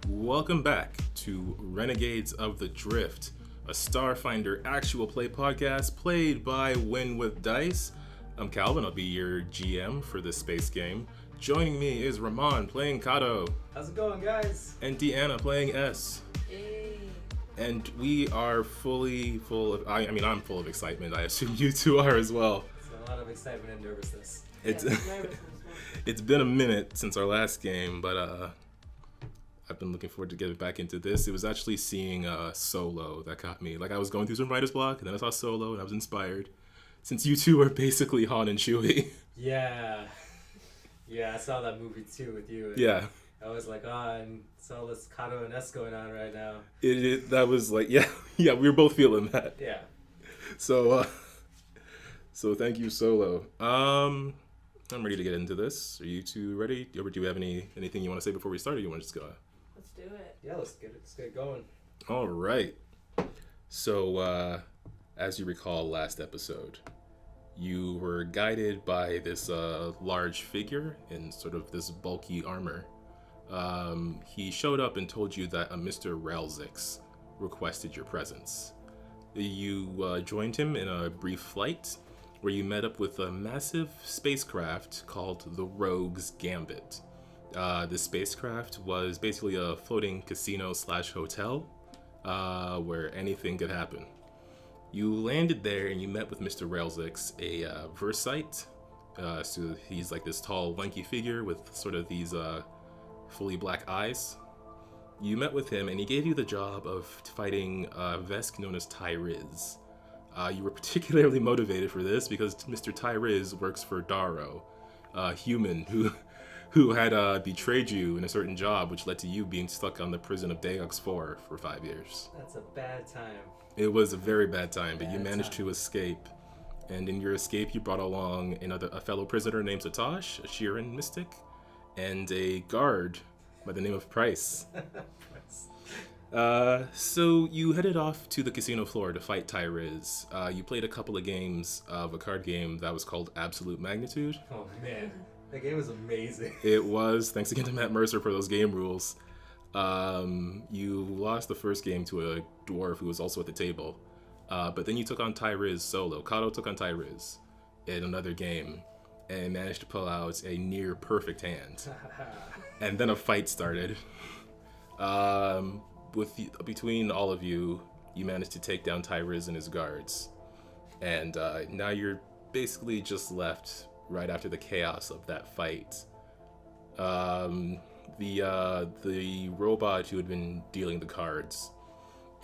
Welcome back to Renegades of the Drift, a Starfinder actual play podcast played by Win with Dice. I'm Calvin, I'll be your GM for this space game. Joining me is Ramon playing Hekato. How's it going, guys? And Deanna playing S. Hey. And we are I'm full of excitement. I assume you two are as well. It's a lot of excitement and nervousness. It's been a minute since our last game, but I've been looking forward to getting back into this. It was actually seeing Solo that got me. Like, I was going through some writer's block, and then I saw Solo, and I was inspired. Since you two are basically Han and Chewie. Yeah, I saw that movie too with you. Yeah. I was like, and saw this Hekato and S going on right now. That was like, yeah, we were both feeling that. Yeah. So thank you, Solo. I'm ready to get into this. Are you two ready? Or do you have anything you want to say before we start, or you want to just go? Let's do it. Yeah, let's get it going. All right. So, as you recall last episode, you were guided by this large figure in sort of this bulky armor. He showed up and told you that a Mr. Ralzix requested your presence. You joined him in a brief flight where you met up with a massive spacecraft called the Rogues Gambit. The spacecraft was basically a floating casino/hotel where anything could happen. You landed there and you met with Mr. Ralzix, a Versite. So he's like this tall, lanky figure with sort of these fully black eyes. You met with him and he gave you the job of fighting a Vesk known as Tyriz. You were particularly motivated for this because Mr. Tyriz works for Darrow, a human who had betrayed you in a certain job, which led to you being stuck on the prison of Deox 4 for 5 years. That's a bad time. It was a very bad time, but you managed to escape. And in your escape, you brought along a fellow prisoner named Satosh, a Sheeran mystic, and a guard by the name of Price. So you headed off to the casino floor to fight Tyriz. You played a couple of games of a card game that was called Absolute Magnitude. Oh man, that game was amazing. It was. Thanks again to Matt Mercer for those game rules. You lost the first game to a dwarf who was also at the table. But then you took on Tyriz solo. Hekato took on Tyriz in another game and managed to pull out a near perfect hand. And then a fight started. Between all of you, you managed to take down Tyriz and his guards. And now you're basically just left right after the chaos of that fight. The robot who had been dealing the cards,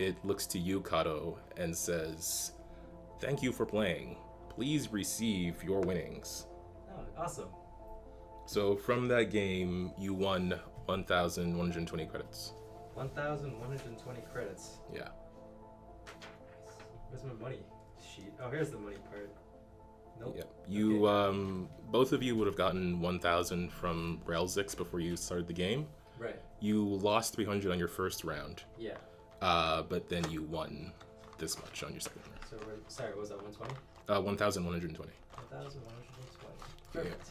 it looks to you, Hekato, and says, "Thank you for playing. Please receive your winnings." Oh, awesome. So from that game, you won 1,120 credits. 1,120 credits. Yeah. Where's my money sheet? Oh, here's the money part. Nope. Yep. You, both of you would have gotten 1,000 from Ralzix before you started the game. Right. You lost 300 on your first round. Yeah. But then you won this much on your second round. So, sorry, what was that 120? 1,120. 1,120. Perfect.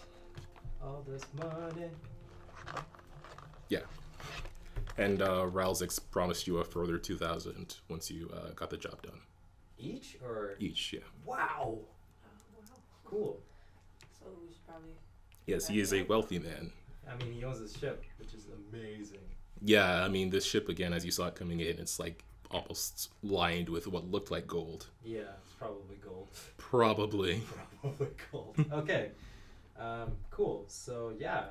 Yeah. All this money. Yeah. And Ralzix promised you a further 2,000 once you got the job done. Each or? Each, yeah. Wow. Cool. So we should probably... Yes, he is a wealthy man. I mean, he owns his ship, which is amazing. Yeah, I mean, this ship, again, as you saw it coming in, it's like almost lined with what looked like gold. Yeah, it's probably gold. Probably. Probably gold. Okay. Cool. So, yeah,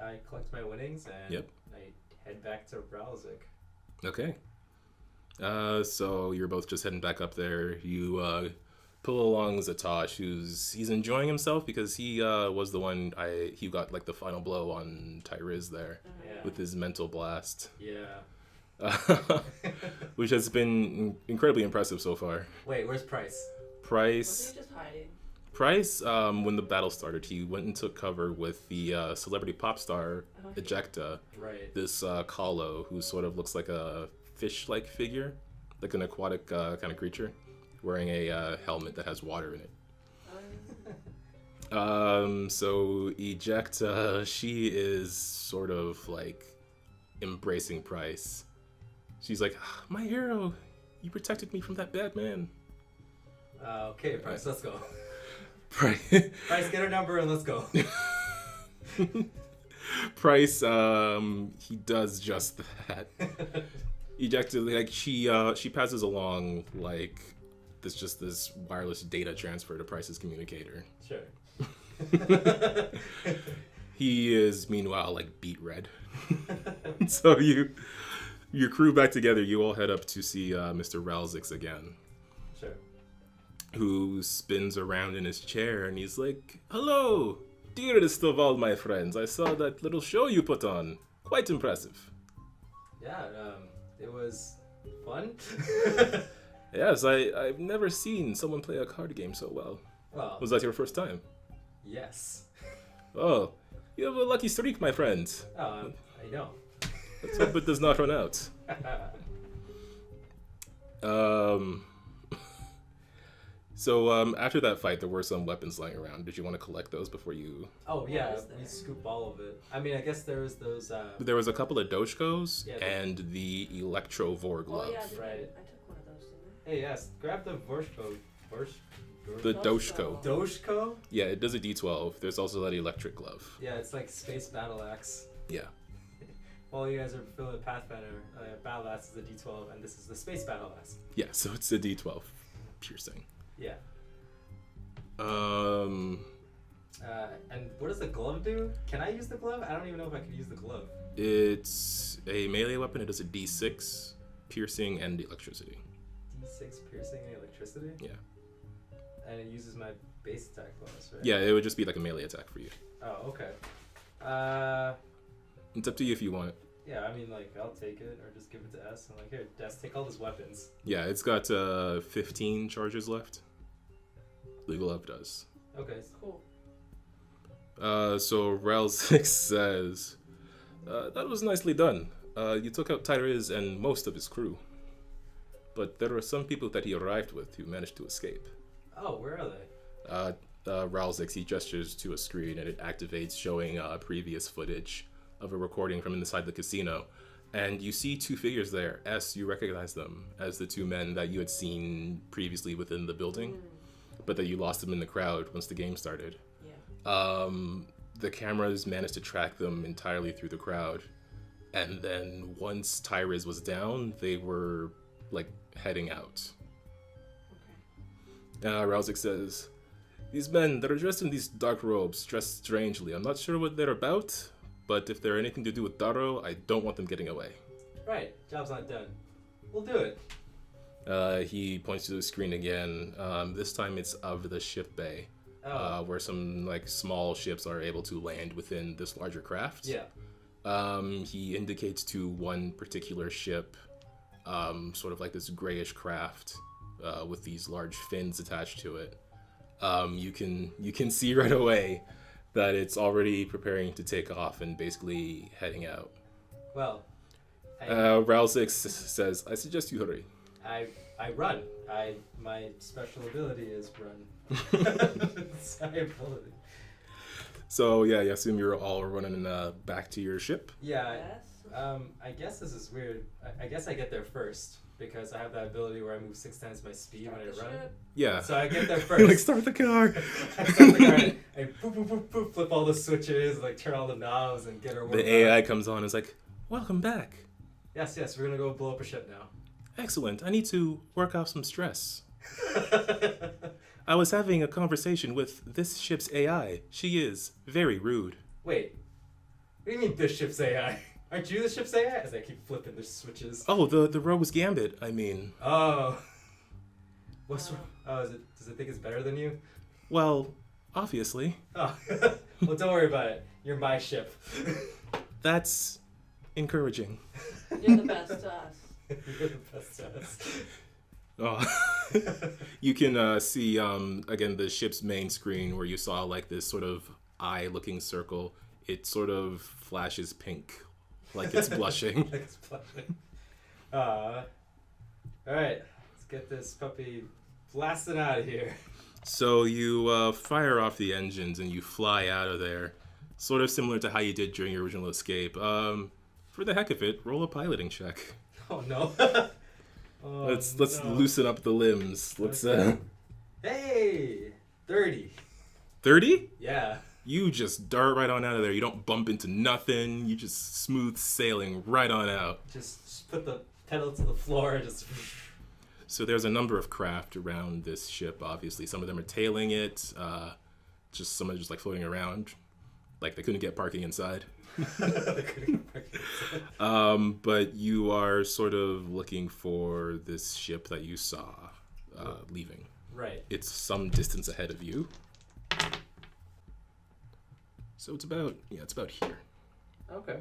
I collect my winnings and I head back to Ralzix. Okay. So you're both just heading back up there. You pull along Satosh, he's enjoying himself because he was the one he got like the final blow on Tyriz there with his mental blast. Yeah. Which has been incredibly impressive so far. Wait, where's Price? Was he just hiding? Price, when the battle started, he went and took cover with the celebrity pop star Ejecta. Right. This Kahlo, who sort of looks like a fish-like figure, like an aquatic kind of creature, wearing a helmet that has water in it. So Ejecta, she is sort of like embracing Price. She's like, my hero, you protected me from that bad man. Okay, Price, let's go. Price, Price, get her number and let's go. Price, he does just that. Ejected, like she passes along like this wireless data transfer to Price's communicator. Sure. He is meanwhile like beet red. So your crew back together, you all head up to see Mr. Ralzix again. Sure. Who spins around in his chair and he's like, hello, dearest of all my friends. I saw that little show you put on. Quite impressive. Yeah, it was fun. Yes, I've never seen someone play a card game so well. Well, Was that your first time? yes. Oh, you have a lucky streak, my friend. Oh, I know. Let's hope it does not run out. So after that fight, there were some weapons lying around. Did you want to collect those before you... Oh, yeah, What is we there? scoop all of it. I mean, I guess there was those, There was a couple of Doshkos Yeah, and the Electro-Vor glove. Oh yeah, Right. I took one of those, didn't hey, yes, grab the Vorshko. The Doshko. Doshko. Doshko? Yeah, it does a D12. There's also that electric glove. Yeah, it's like Space Battle Axe. Yeah. While you guys are filling Pathfinder, Battle Axe is the D12, and this is the Space Battle Axe. Yeah, so it's a D12 piercing. Yeah. Um, And what does the glove do? Can I use the glove? I don't even know if I could use the glove. it's a melee weapon. It does a D6 piercing and electricity. D6 piercing and electricity? Yeah. And it uses my base attack bonus, right? Yeah, it would just be like a melee attack for you. Oh, okay. It's up to you if you want it. Yeah, I mean, like, I'll take it or just give it to S. I'm like, here, Des, take all these weapons. Yeah, it's got 15 charges left. The glove does. Okay. Cool. So Ralzix says, that was nicely done. You took out Tyrese and most of his crew. But there were some people that he arrived with who managed to escape. Oh, where are they? Ralzix, he gestures to a screen and it activates, showing previous footage of a recording from inside the casino. And you see two figures there. S, you recognize them as the two men that you had seen previously within the building, but that you lost them in the crowd once the game started. Yeah. The cameras managed to track them entirely through the crowd. And then once Tyrese was down, they were, like, heading out. Okay. Ralzix says, these men, they're dressed in these dark robes, dressed strangely. I'm not sure what they're about, but if they're anything to do with Daro, I don't want them getting away. Right, job's not done. We'll do it. He points to the screen again. This time it's of the ship bay, where some like small ships are able to land within this larger craft. Yeah. He indicates to one particular ship, sort of like this grayish craft with these large fins attached to it. You can see right away that it's already preparing to take off and basically heading out. Well, Ralzix says, I suggest you hurry. I run. My special ability is run. It's my ability. So yeah, I assume you're all running back to your ship. Yeah. Yes. I guess this is weird. I guess I get there first because I have that ability where I move 6 times my speed Start when I the run. ship. Yeah. So I get there Like first. start the car. I start the car, I boop, boop, boop, boop, flip all the switches, like turn all the knobs and get her warmed The up. AI comes on and is like, welcome back. Yes, we're gonna go blow up a ship now. Excellent. I need to work off some stress. I was having a conversation with this ship's AI. She is very rude. Wait, what do you mean this ship's AI? Aren't you the ship's AI? As I keep flipping the switches. Oh, the Rogues Gambit, I mean. Oh. Does it think it's better than you? Well, obviously. Oh. Well, don't worry about it. You're my ship. That's encouraging. You're the best to us. You're the best to us. Oh. You can see, again, the ship's main screen where you saw like this sort of eye-looking circle. It sort of flashes pink, like it's blushing. Like it's blushing. Alright, let's get this puppy blasting out of here. So you fire off the engines and you fly out of there, sort of similar to how you did during your original escape. For the heck of it, roll a piloting check. Oh no. Oh, Let's no. loosen up the limbs. Let's Okay. Hey, 30. 30? Yeah. You just dart right on out of there. You don't bump into nothing. You just smooth sailing right on out. Just put the pedal to the floor. Just. So there's a number of craft around this ship, obviously. Some of them are tailing it. Just some are just like floating around. Like they couldn't get parking inside. But you are sort of looking for this ship that you saw leaving. Right. It's some distance ahead of you. So it's about here. Okay.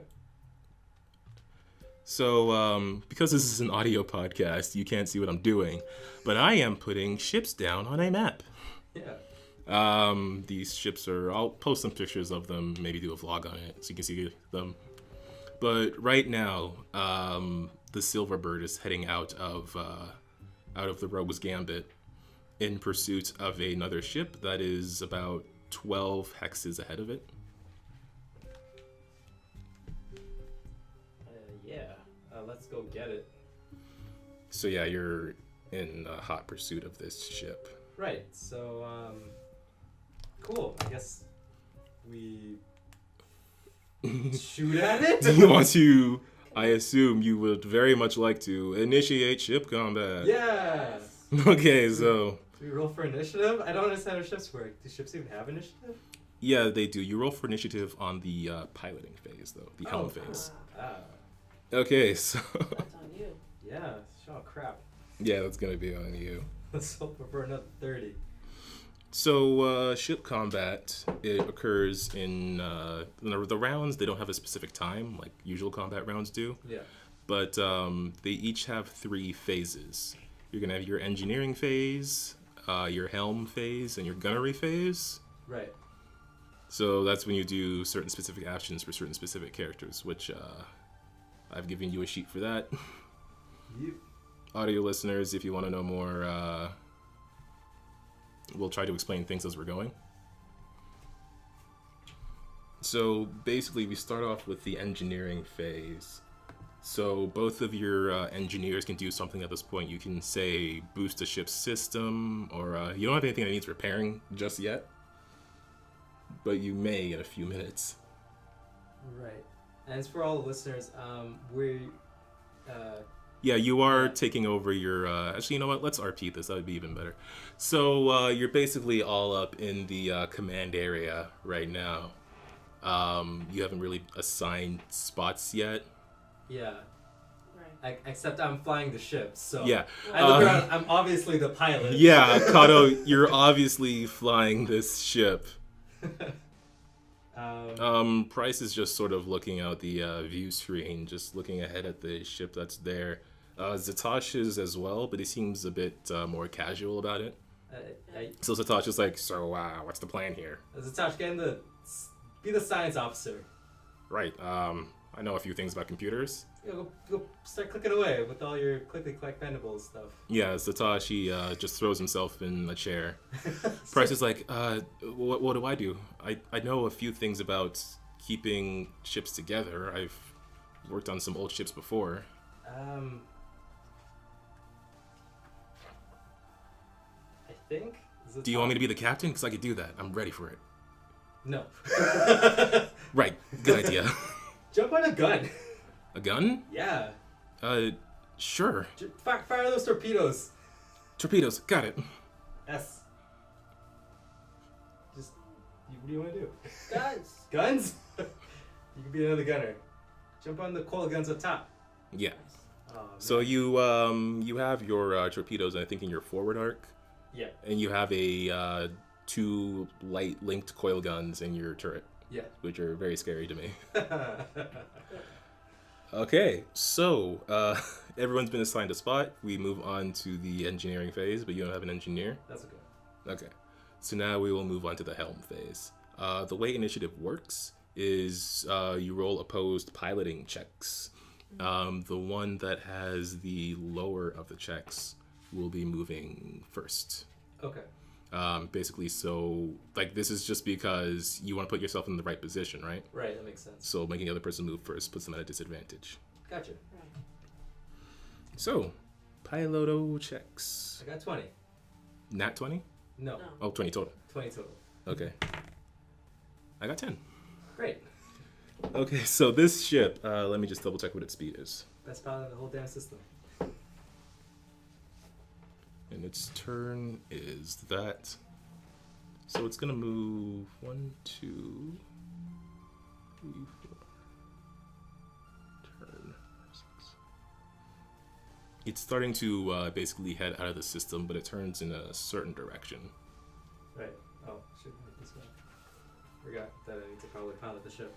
So, because this is an audio podcast, you can't see what I'm doing, but I am putting ships down on a map. Yeah. These ships I'll post some pictures of them, maybe do a vlog on it so you can see them. But right now, the Silverbird is heading out of the Rogues Gambit in pursuit of another ship that is about 12 hexes ahead of it. Yeah. Let's go get it. So yeah, you're in hot pursuit of this ship. Right. So, cool. I guess we shoot at it. Do you want to? I assume you would very much like to initiate ship combat. Yeah. Okay, so Do we roll for initiative? I don't understand how ships work. Do ships even have initiative? yeah, they do. You roll for initiative on the piloting phase, though, the Helm Phase. Ah. Okay, so That's on you. Yeah. Oh crap. yeah, that's gonna be on you. Let's hope for another 30. So ship combat, it occurs in the rounds. They don't have a specific time like usual combat rounds do, Yeah. but they each have 3 phases. You're gonna have your engineering phase, your Helm Phase, and your Gunnery Phase. Right. So that's when you do certain specific actions for certain specific characters, which I've given you a sheet for that. You. Audio listeners, if you want to know more, we'll try to explain things as we're going. So basically, we start off with the engineering phase. So both of your engineers can do something at this point. You can say boost a ship's system, or you don't have anything that needs repairing just yet, but you may in a few minutes. Right. And as for all the listeners, Yeah, you are taking over your... actually, you know what? Let's RP this. That would be even better. So you're basically all up in the command area right now. You haven't really assigned spots yet. Yeah. Right. Except I'm flying the ship, so Yeah. I look around. I'm obviously the pilot. Yeah, Hekato, you're obviously flying this ship. Price is just sort of looking out the view screen, just looking ahead at the ship that's there. Zatosh is as well, but he seems a bit more casual about it. So Zatosh is like, so what's the plan here? Zatosh, be the science officer. Right, I know a few things about computers. Go start clicking away with all your clickety-clack mandibles stuff. Yeah, Zatosh, he just throws himself in a chair. Price is like, what do I do? I know a few things about keeping ships together. I've worked on some old ships before. I think... Do you want me to be the captain? Because I could do that. I'm ready for it. No. Right, good idea. Jump on a gun. A gun? Yeah. Sure. Fire those torpedoes. Torpedoes, got it. Yes. Just, what do you want to do? Guns. Guns? You can be another gunner. Jump on the coil guns up top. Yeah. Oh, So you have your torpedoes, I think, in your forward arc. yeah. And you have a 2 light linked coil guns in your turret. Yeah. Which are very scary to me. Okay, so everyone's been assigned a spot. We move on to the engineering phase, but you don't have an engineer. That's okay. Okay, so now we will move on to the Helm phase. The way initiative works is you roll opposed piloting checks. The one that has the lower of the checks will be moving first. Okay. Basically, so like this is just because you want to put yourself in the right position, right? Right, that makes sense. So making the other person move first puts them at a disadvantage. Gotcha. Right. So, Piloto checks. I got 20. Nat 20? No. No. Oh, 20 total. 20 total. Okay. I got 10. Great. Okay, so this ship, let me just double check what its speed is. Best pilot in the whole damn system. And its turn is that. So it's gonna move 1, 2, 3, 4. Turn 6. It's starting to basically head out of the system, but it turns in a certain direction. Right. Oh, shoot, went this way. Forgot that I need to probably pilot the ship.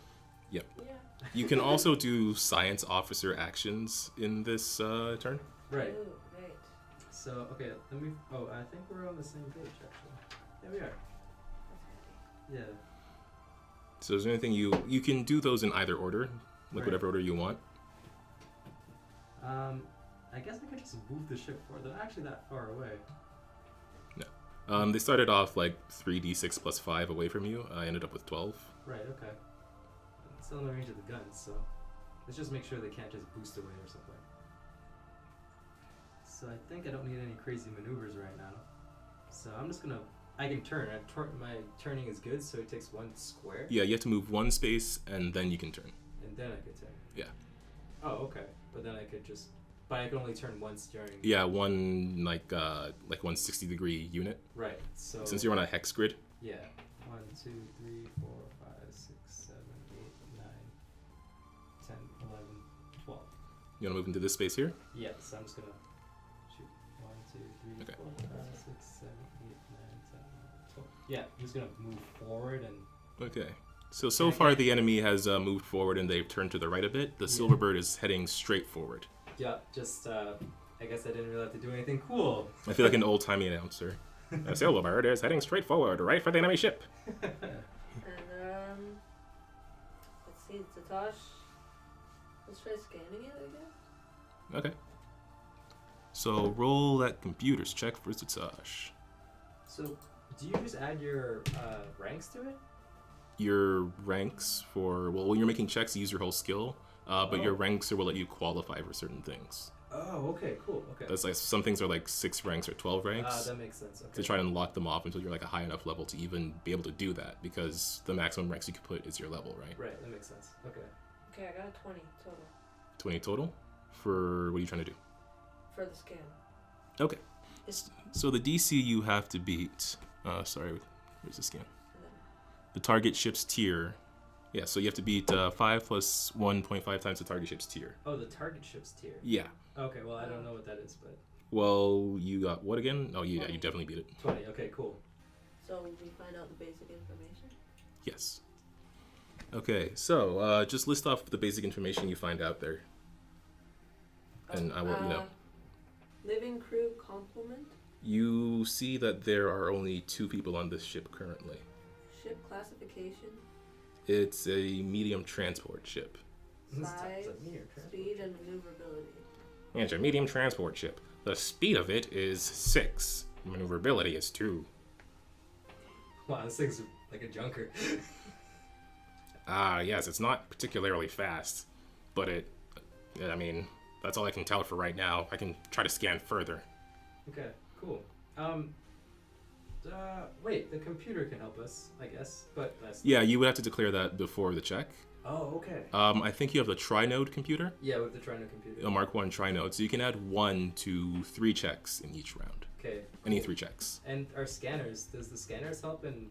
Yep. Yeah. You can also do science officer actions in this turn. Right. Ooh, right. So, okay, let me. Oh, I think we're on the same page, actually. Yeah, we are. That's Yeah. So is there anything you can do those in either order, like Right. whatever order you want. I guess I could just move the ship forward. They're not actually that far away. They started off like 3d6 plus 5 away from you. I ended up with 12. Right, okay. It's still in the range of the guns, so let's just make sure they can't just boost away or something. So I think I don't need any crazy maneuvers right now. So I'm just gonna. I can turn. My turning is good, so it takes 1 square. Yeah, you have to move 1 space and then you can turn. And then I could turn. Yeah. Oh, okay. But then I could just. But I can only turn once during. Yeah, one like 160-degree unit. Right. So. Since you're on a hex grid. Yeah. 1, 2, 3, 4, 5, 6, 7, 8, 9, 10, 11, 12. You want to move into this space here? Yes, I'm just gonna shoot. 1, 2, 3, Okay. 4, 5, 6, 7, 8, 9, 10, 11, 12. Yeah, I'm just gonna move forward and. Okay. So far the enemy has moved forward and they've turned to the right a bit. The Silverbird is heading straight forward. Yeah, just I guess I didn't really have to do anything cool. I feel like an old-timey announcer. The Silverbird is heading straight forward, right for the enemy ship. And let's see, Zatosh. Let's try scanning it, I guess. Okay. So roll that computer's check for Zatosh. So, do you just add your ranks to it? Your ranks for, well, when you're making checks, you use your whole skill, but your ranks will let you qualify for certain things. Oh, okay, cool, okay. That's like, some things are like 6 ranks or 12 ranks. That makes sense, okay. To try and lock them off until you're like a high enough level to even be able to do that, because the maximum ranks you can put is your level, right? Right, that makes sense, okay. Okay, I got a 20 total 20 total? For, what are you trying to do? for the scan. Okay. It's So the DC you have to beat, sorry, where's the scan? then The target ship's tier. Yeah, so you have to beat 5 plus 1.5 times the target ship's tier. Oh, the target ship's tier. Yeah. Okay, well, I don't know what that is, but... Well, you got what again? Oh, yeah, you definitely beat it. 20, okay, cool. So we find out the basic information. Yes. Okay, so just list off the basic information you find out there. And I will, you know. Living crew complement. You see that there are only 2 people on this ship currently. Ship classification. It's a medium transport ship. Size, speed, and maneuverability. It's a medium transport ship. The speed of it is 6. Maneuverability is 2. Wow, this thing's like a junker. Yes, it's not particularly fast, but I mean, that's all I can tell for right now. I can try to scan further. Okay, cool. Wait, the computer can help us, I guess, but that's... Yeah, you would have to declare that before the check. Oh, okay. I think you have the tri-node computer. Yeah, with the Trino computer. A Mark 1 tri-node, so you can add 1 to 3 checks in each round. Okay. Any 3 checks. And our scanners, does the scanners help in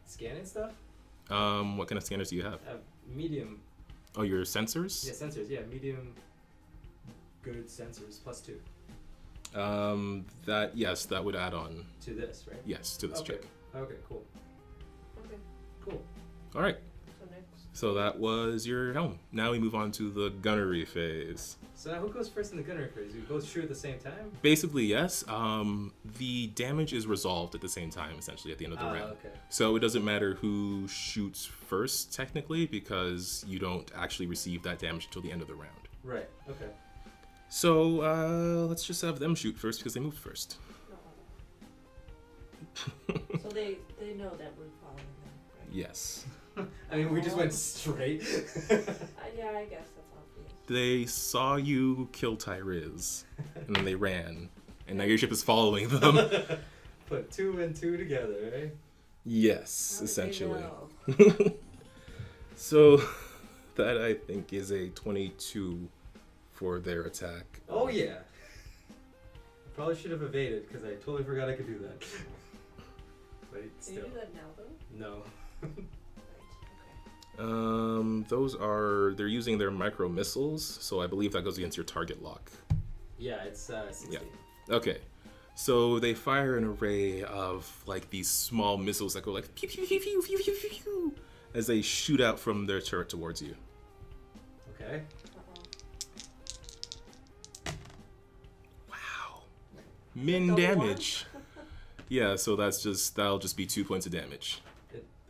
scanning stuff? What kind of scanners do you have? Medium. Oh, your sensors? Yeah, sensors, yeah, medium good sensors, plus 2. Yes, that would add on. To this, right? Yes, to this Okay. check. Okay, cool. Okay. Cool. All right. So next. So that was your helm. Now we move on to the gunnery phase. So now who goes first in the gunnery phase? We both shoot at the same time? Basically, yes. The damage is resolved at the same time, essentially, at the end of the round. Okay. So it doesn't matter who shoots first, technically, because you don't actually receive that damage until the end of the round. Right, okay. So let's just have them shoot first because they moved first. So they know that we're following them, right? Yes. I mean, we just went straight. Yeah, I guess that's obvious. They saw you kill Tyriz, and then they ran, and now your ship is following them. Put 2 and 2 together, right? Yes, How did they essentially. know? So that I think is a 22 for their attack. Oh yeah. Probably should have evaded because I totally forgot I could do that. But Can still, you do that now, though? no. Right. Okay. They're using their micro missiles, so I believe that goes against your target lock. Yeah, it's 60. Yeah. Okay. So they fire an array of like these small missiles that go like pew pew pew pew pew pew pew pew as they shoot out from their turret towards you. Okay. Wow. Min Double damage. Yeah, so that'll just be 2 points of damage.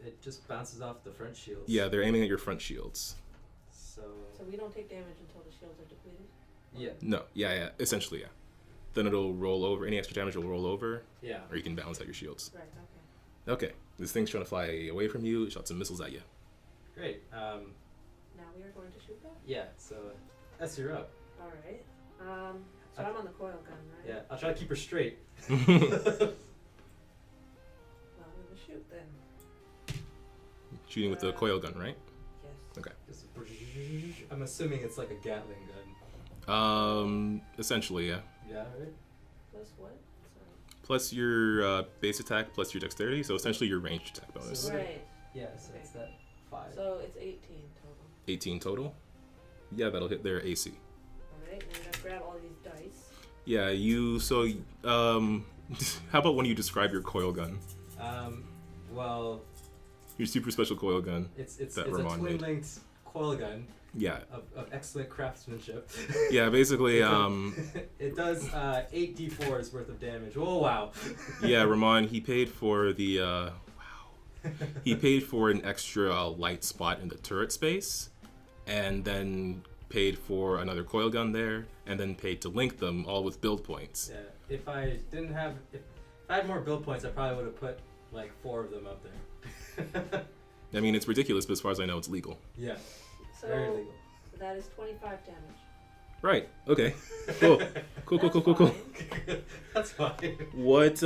It just bounces off the front shields. Yeah, they're aiming at your front shields. So we don't take damage until the shields are depleted? yeah. No, yeah, essentially, yeah. Then it'll roll over. Any extra damage will roll over, Yeah. or you can balance out your shields. Right, okay. Okay, this thing's trying to fly away from you. It shot some missiles at you. Great. Now we are going to shoot that? Yeah. So S, you're up. Alright. So I'm on the coil gun, right? Yeah. I'll try to keep her straight. Well, I'm gonna shoot then. Shooting with the coil gun, right? Yes. Okay. Just, I'm assuming it's like a Gatling gun. Essentially, yeah. Yeah. Right. Plus what? Sorry. Plus your base attack, plus your dexterity, so essentially your ranged attack bonus. So- Right. Yeah. So Okay. it's that 5. So it's 18 total. 18 total. Yeah, that'll hit their AC. Alright, now I'm gonna grab all these dice. Yeah, how about when you describe your coil gun? Well, Your super special coil gun. it's that a Ramon made. twin-linked coil gun Yeah. of excellent craftsmanship. Yeah, basically, It does 8 d4s worth of damage. Oh wow! yeah, Ramon, he paid for the, he paid for an extra light spot in the turret space, and then paid for another coil gun there, and then paid to link them all with build points. Yeah, if I had more build points, I probably would have put like 4 of them up there. I mean, it's ridiculous, but as far as I know, it's legal. Yeah, So very legal. that is 25 damage. Right. Okay. Cool. Cool. That's fine. What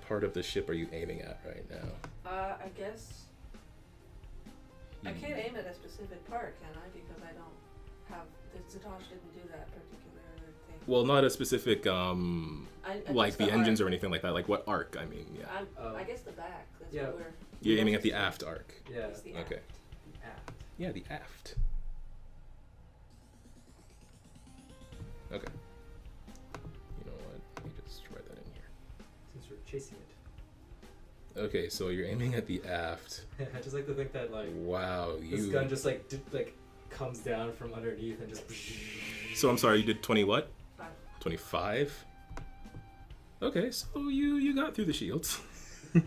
part of the ship are you aiming at right now? I guess I can't aim at a specific part, can I? Because I don't have the Jhaotess didn't do that particular thing. Well, not a specific I like guess the engines arc. or anything like that. Like what arc? I mean, yeah. I guess the back. That's Yeah. what we're. You're aiming at the aft arc. Yeah. It's the Okay. aft. Aft. Yeah, the aft. Okay. You know what? Let me just write that in here. Since we're chasing it. Okay, so you're aiming at the aft. I just like to think that like Wow, this gun just like comes down from underneath and just. So I'm sorry, you did 20 what? 5. 25? Okay, so you got through the shields. Nice.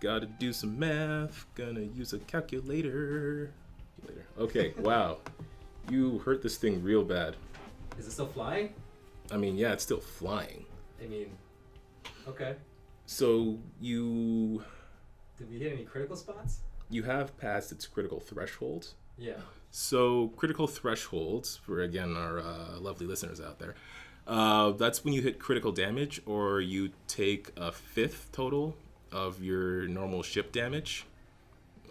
Gotta do some math. Gonna use a calculator. Okay, wow. You hurt this thing real bad. Is it still flying? I mean, yeah, it's still flying. I mean, okay. So you Did we hit any critical spots? have passed its critical threshold. Yeah. So critical thresholds, for again our lovely listeners out there, that's when you hit critical damage or you take a 5th total of your normal ship damage.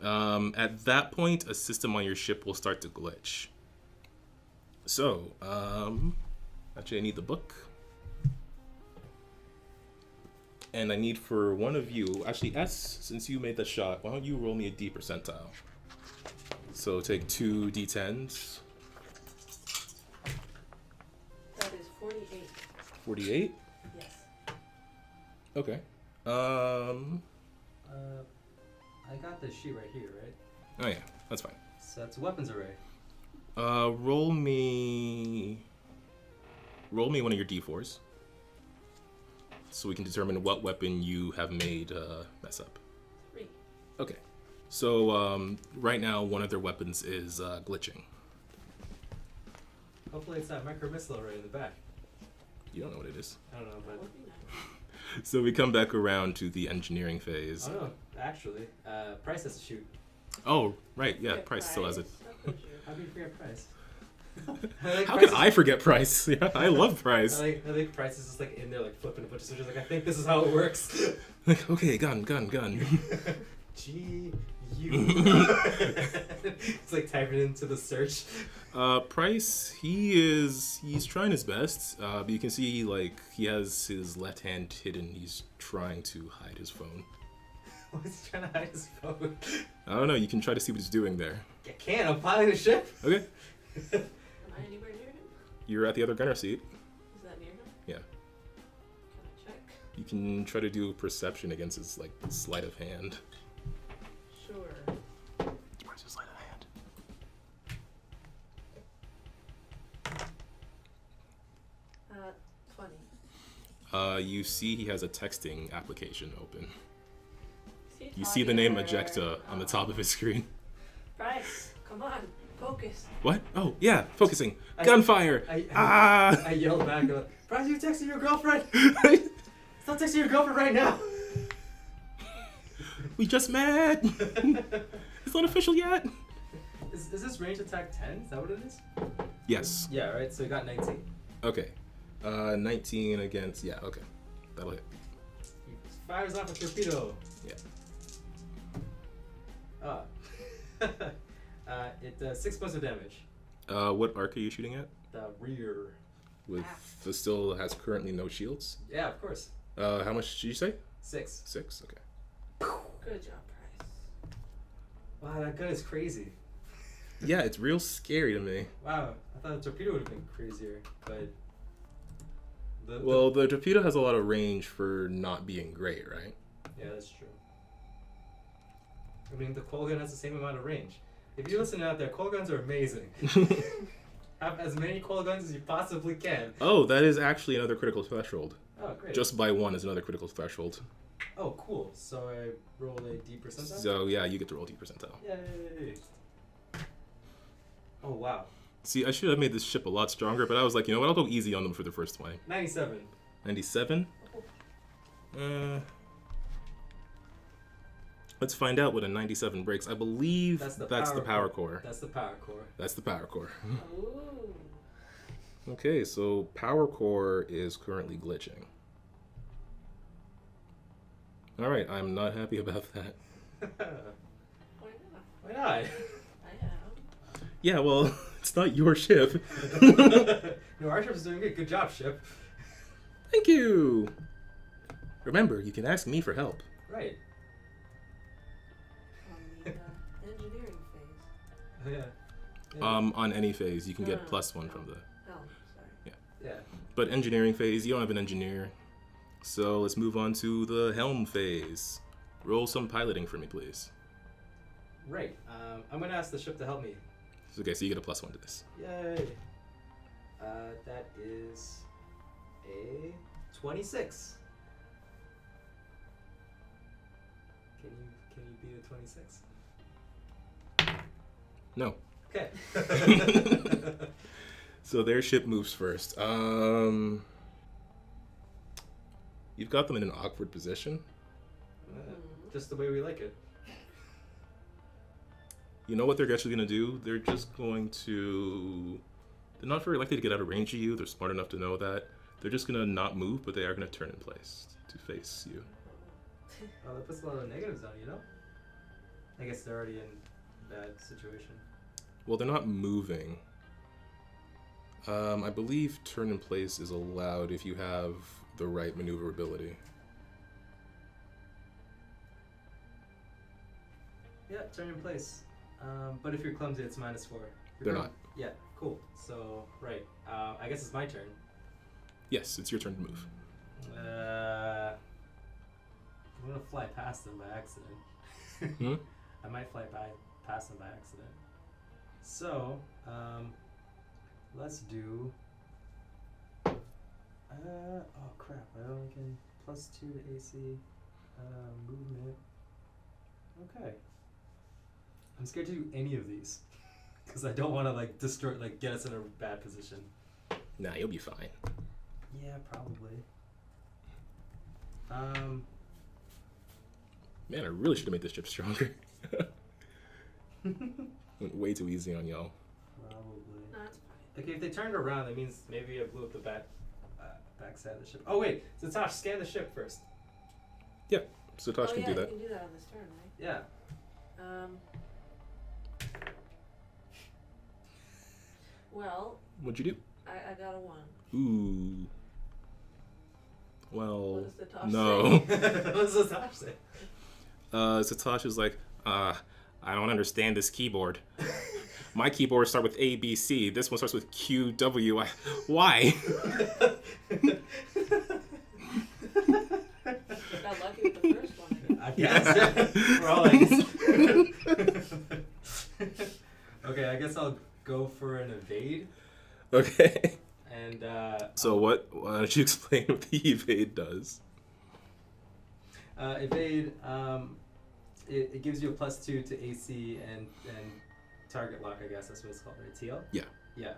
At that point, a system on your ship will start to glitch. So, actually I need the book. And I need for one of you, actually S, since you made the shot, why don't you roll me a D percentile? So take 2 D10s. That is 48. 48? Yes. Okay. I got this sheet right here, right? Oh yeah, that's fine. So that's a weapons array. Roll me one of your D4s. So we can determine what weapon you have made mess up. 3. Okay. So right now one of their weapons is glitching. Hopefully it's that micro missile array in the back. You don't know what it is. I don't know, but... Would be nice. So we come back around to the engineering phase. Oh, no. Actually, Price has to shoot. Oh, right. Yeah, Get Price still has it. How could you? How can you forget Price? How could I forget Price? Yeah, I love Price. I think Price is just like in there like flipping a bunch of switches. Like I think this is how it works. Like, okay, gun. G U. It's like typing into the search. Price, he's trying his best. But you can see like he has his left hand hidden. He's trying to hide his phone. What's he trying to hide his phone? I don't know. You can try to see what he's doing there. I can't. I'm piloting a ship. Okay. Am I anywhere near him? You're at the other gunner seat. Is that near him? Yeah. Can I check? You can try to do perception against his like sleight of hand. Sure. Where's his sleight of hand? 20. You see he has a texting application open. Is he You see the name talking or- Ejecta on the top of his screen. Bryce, come on, focus. What? Oh, yeah, focusing. Gunfire! I yelled back, Bryce, you texting your girlfriend? Stop texting your girlfriend right now! We just met! It's not official yet! Is this range attack 10? Is that what it is? Yes. Yeah, right? So you got 19. Okay. 19 against... Yeah, okay. That'll hit. He fires off a torpedo. Yeah. It does 6 points of damage. What arc are you shooting at? The rear. With... This still has currently no shields? Yeah, of course. How much did you say? 6. 6, okay. Good job, Bryce. Wow, that gun is crazy. Yeah, it's real scary to me. Wow, I thought the torpedo would have been crazier, but... Well, the torpedo has a lot of range for not being great, right? Yeah, that's true. I mean, the coal gun has the same amount of range. If you're listening out there, coal guns are amazing. Have as many coal guns as you possibly can. Oh, that is actually another critical threshold. Oh, great. Just by one is another critical threshold. Oh, cool. So I roll a D percentile? So, yeah, you get to roll D percentile. Yay! Oh, wow. See, I should have made this ship a lot stronger, but I was like, you know what, I'll go easy on them for the first 20. 97. 97? Let's find out what a 97 breaks. I believe that's the power core. That's the power core. That's the power core. Ooh. Okay, so power core is currently glitching. Alright, I'm not happy about that. Why not? Why not? I am. Yeah, well, it's not your ship. No, our ship is doing good. Good job, ship. Thank you! Remember, you can ask me for help. Right. On the engineering phase. Oh, yeah. On any phase, you can get +1 from the... Oh, sorry. Yeah. But engineering phase, you don't have an engineer. So let's move on to the Helm Phase. Roll some piloting for me, please. Right. I'm going to ask the ship to help me. Okay, so you get a +1 to this. Yay. That is a 26. Can you beat a 26? No. Okay. So their ship moves first. You've got them in an awkward position. Just the way we like it. You know what they're actually going to do? They're just going to... They're not very likely to get out of range of you. They're smart enough to know that. They're just going to not move, but they are going to turn in place to face you. Oh, that puts a lot of negatives on you, know? I guess they're already in a bad situation. Well, they're not moving. I believe turn in place is allowed if you have the right maneuverability. Yeah, turn in place. But if you're clumsy, it's -4. They're not. Yeah, cool. So, right. I guess it's my turn. Yes, it's your turn to move. I'm gonna fly past them by accident. I might fly past them by accident. So, let's do... oh crap, I only can +2 to AC movement. Okay. I'm scared to do any of these. Because I don't want to, like, destroy, like, get us in a bad position. Nah, you'll be fine. Yeah, probably. Man, I really should have made this ship stronger. Went way too easy on y'all. Probably. No, it's fine. Okay, if they turned around, that means maybe I blew up the back side of the ship. Oh wait, Zatosh, scan the ship first. So Tosh can do that. You can do that on this turn, right? Yeah. Well, What'd you do? I got a 1. Ooh. Well, What does the Tosh no. What does Zatosh say? Satosh is like, I don't understand this keyboard. My keyboards start with A, B, C. This one starts with Q, W. Why? Got lucky with the first one, I guess. I guess. We're all like... Okay, I guess I'll go for an evade. Okay. And, So why don't you explain what the evade does? evade, it gives you a +2 to AC and target lock, I guess that's what it's called, right? TL? Yeah. Yeah.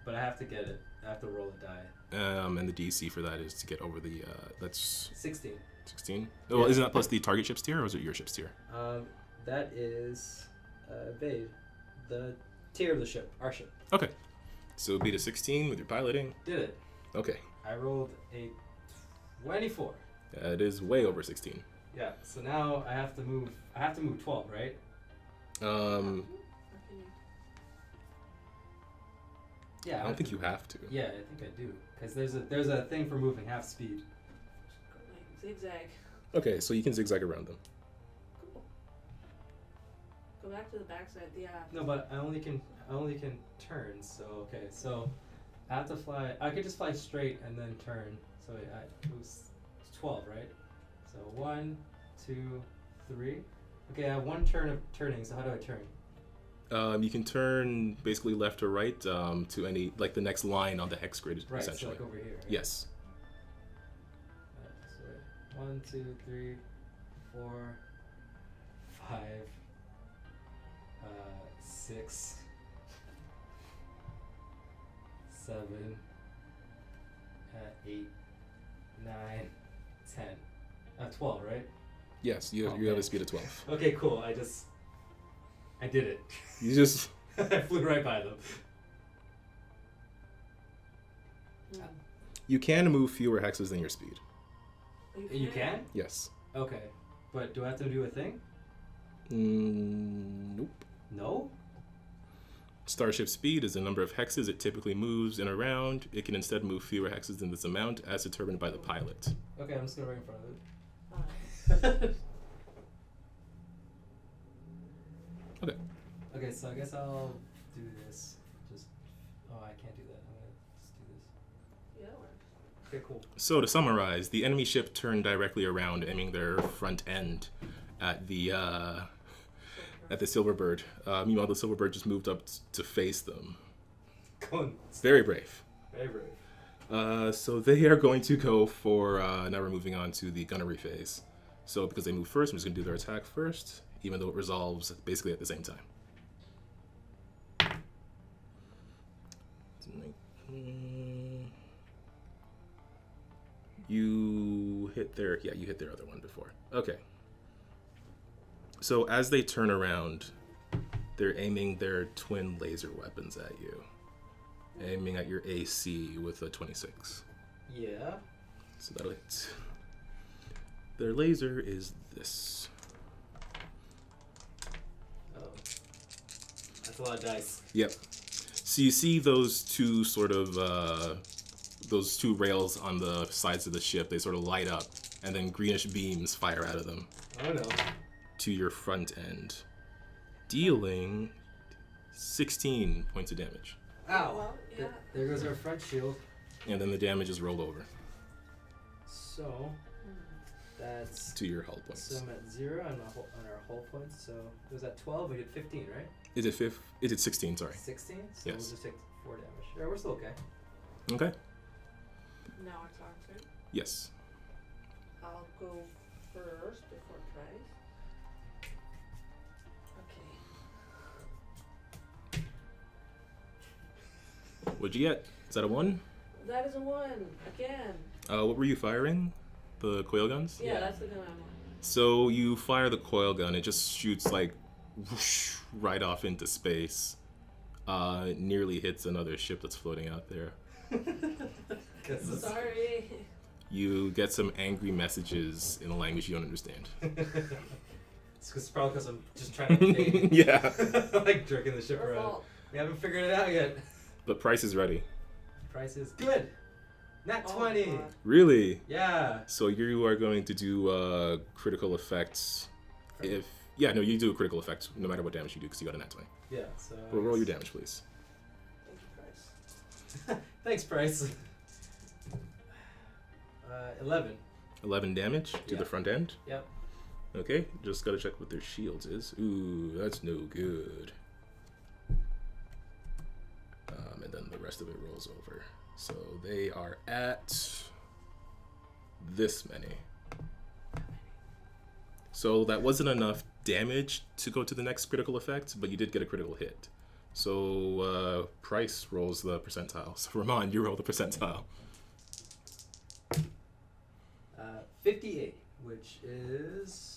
But I have to get it. I have to roll a die. And the DC for that is to get over the, that's 16. 16? Oh, well, isn't that plus the target ship's tier, or is it your ship's tier? That is evade. The tier of the ship, our ship. Okay. So beat a 16 with your piloting. Did it. Okay. I rolled a 24. It is way over 16. Yeah, so now I have to move 12, right? Yeah. I don't think you have to. Yeah, I think I do. Because there's a thing for moving half speed. Zigzag. Okay, so you can zigzag around them. Cool. Go back to the backside. Yeah. No, but I only can turn. So okay, so I have to fly. I could just fly straight and then turn. So it was 12, right? So 1, 2, 3. Okay, I have 1 turn of turning. So how do I turn? You can turn basically left or right to any, like the next line on the hex grid, Right. essentially. So like over here. Right? Yes. So 1, 2, 3, 4, 5, 6, 7, 8, 9, 10. 12, right? Yes, you have Okay. a speed of 12. Okay, cool. I did it. You just... I flew right by them. Mm. You can move fewer hexes than your speed. You can? Yes. Okay. But do I have to do a thing? Nope. No? Starship speed is the number of hexes it typically moves in a round. It can instead move fewer hexes than this amount as determined by the pilot. Okay, I'm just gonna right in front of it. Alright. Okay. Okay, so I guess I'll do this. I can't do that. I'm gonna just do this. Yeah, it works. Okay, cool. So to summarize, the enemy ship turned directly around, aiming their front end at the Silverbird. Meanwhile, the Silverbird just moved up to face them. Very brave. Very brave. So they are going to go for, now we're moving on to the Gunnery Phase. So because they moved first, I'm just going to do their attack first, even though it resolves basically at the same time. You hit their other one before. Okay. So as they turn around, they're aiming their twin laser weapons at you. Aiming at your AC with a 26. Yeah. So that'll hit. Their laser is this. Oh. That's a lot of dice. Yep. So you see those two sort of, those two rails on the sides of the ship, they sort of light up, and then greenish beams fire out of them. Oh no. To your front end, dealing 16 points of damage. Ow. Well, yeah. There goes our front shield. And then the damage is rolled over So that's to your hull points. So I'm at 0 on our hull points. So it was at 12. We did 15, right? Is it 16? Sorry. 16. So Yes. we'll just take 4 damage. Yeah, we're still okay. Okay. Now it's our turn. Yes. I'll go first before Price. Okay. What'd you get? Is that a 1? That is a 1 again. What were you firing? The coil guns? Yeah, Yeah. that's the gun I'm on. So you fire the coil gun, it just shoots like whoosh, right off into space. Nearly hits another ship that's floating out there. Sorry. You get some angry messages in a language you don't understand. It's probably because I'm just trying to pay. Yeah. Like jerking the ship Your around. fault. We haven't figured it out yet. The price is ready. Price is good. Nat Oh, 20. God. Really? Yeah. So you are going to do critical effects. You do a critical effect no matter what damage you do because you got a nat 20. Yeah. So. Well, roll your damage, please. Thank you, Price. Thanks, Price. 11. 11 damage to Yeah. the front end. Yep. Okay, just gotta check what their shields is. Ooh, that's no good. And then the rest of it rolls over. So they are at this many. So that wasn't enough damage to go to the next critical effect, but you did get a critical hit. So Price rolls the percentile. So Ramon, you roll the percentile. 58, which is.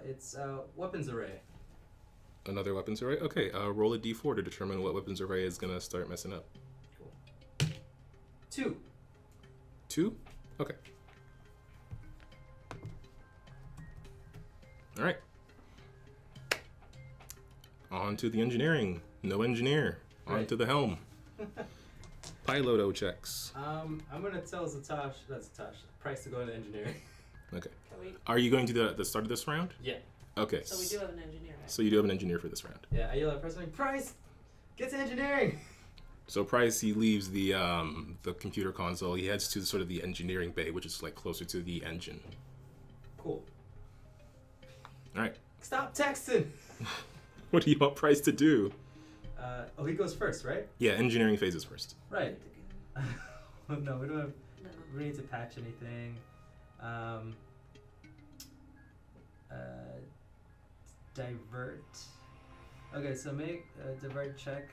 It's weapons array. Another weapons array? Okay, roll a d4 to determine what weapons array is gonna start messing up. Cool. 2. 2? Okay. Alright. On to the engineering. No engineer. On Right. to the helm. Piloto checks. I'm gonna tell that's Zatosh, Price to go into engineering. Okay. Can we? Are you going to the start of this round? Yeah. Okay. So we do have an engineer. Right? So you do have an engineer for this round. Yeah, I yell at Price, get to engineering! So Price, he leaves the computer console. He heads to sort of the engineering bay, which is like closer to the engine. Cool. All right. Stop texting! What do you want Price to do? He goes first, right? Yeah, engineering phase is first. Right. No, we don't have. No. We need to patch anything. Divert. Okay, so make a divert check.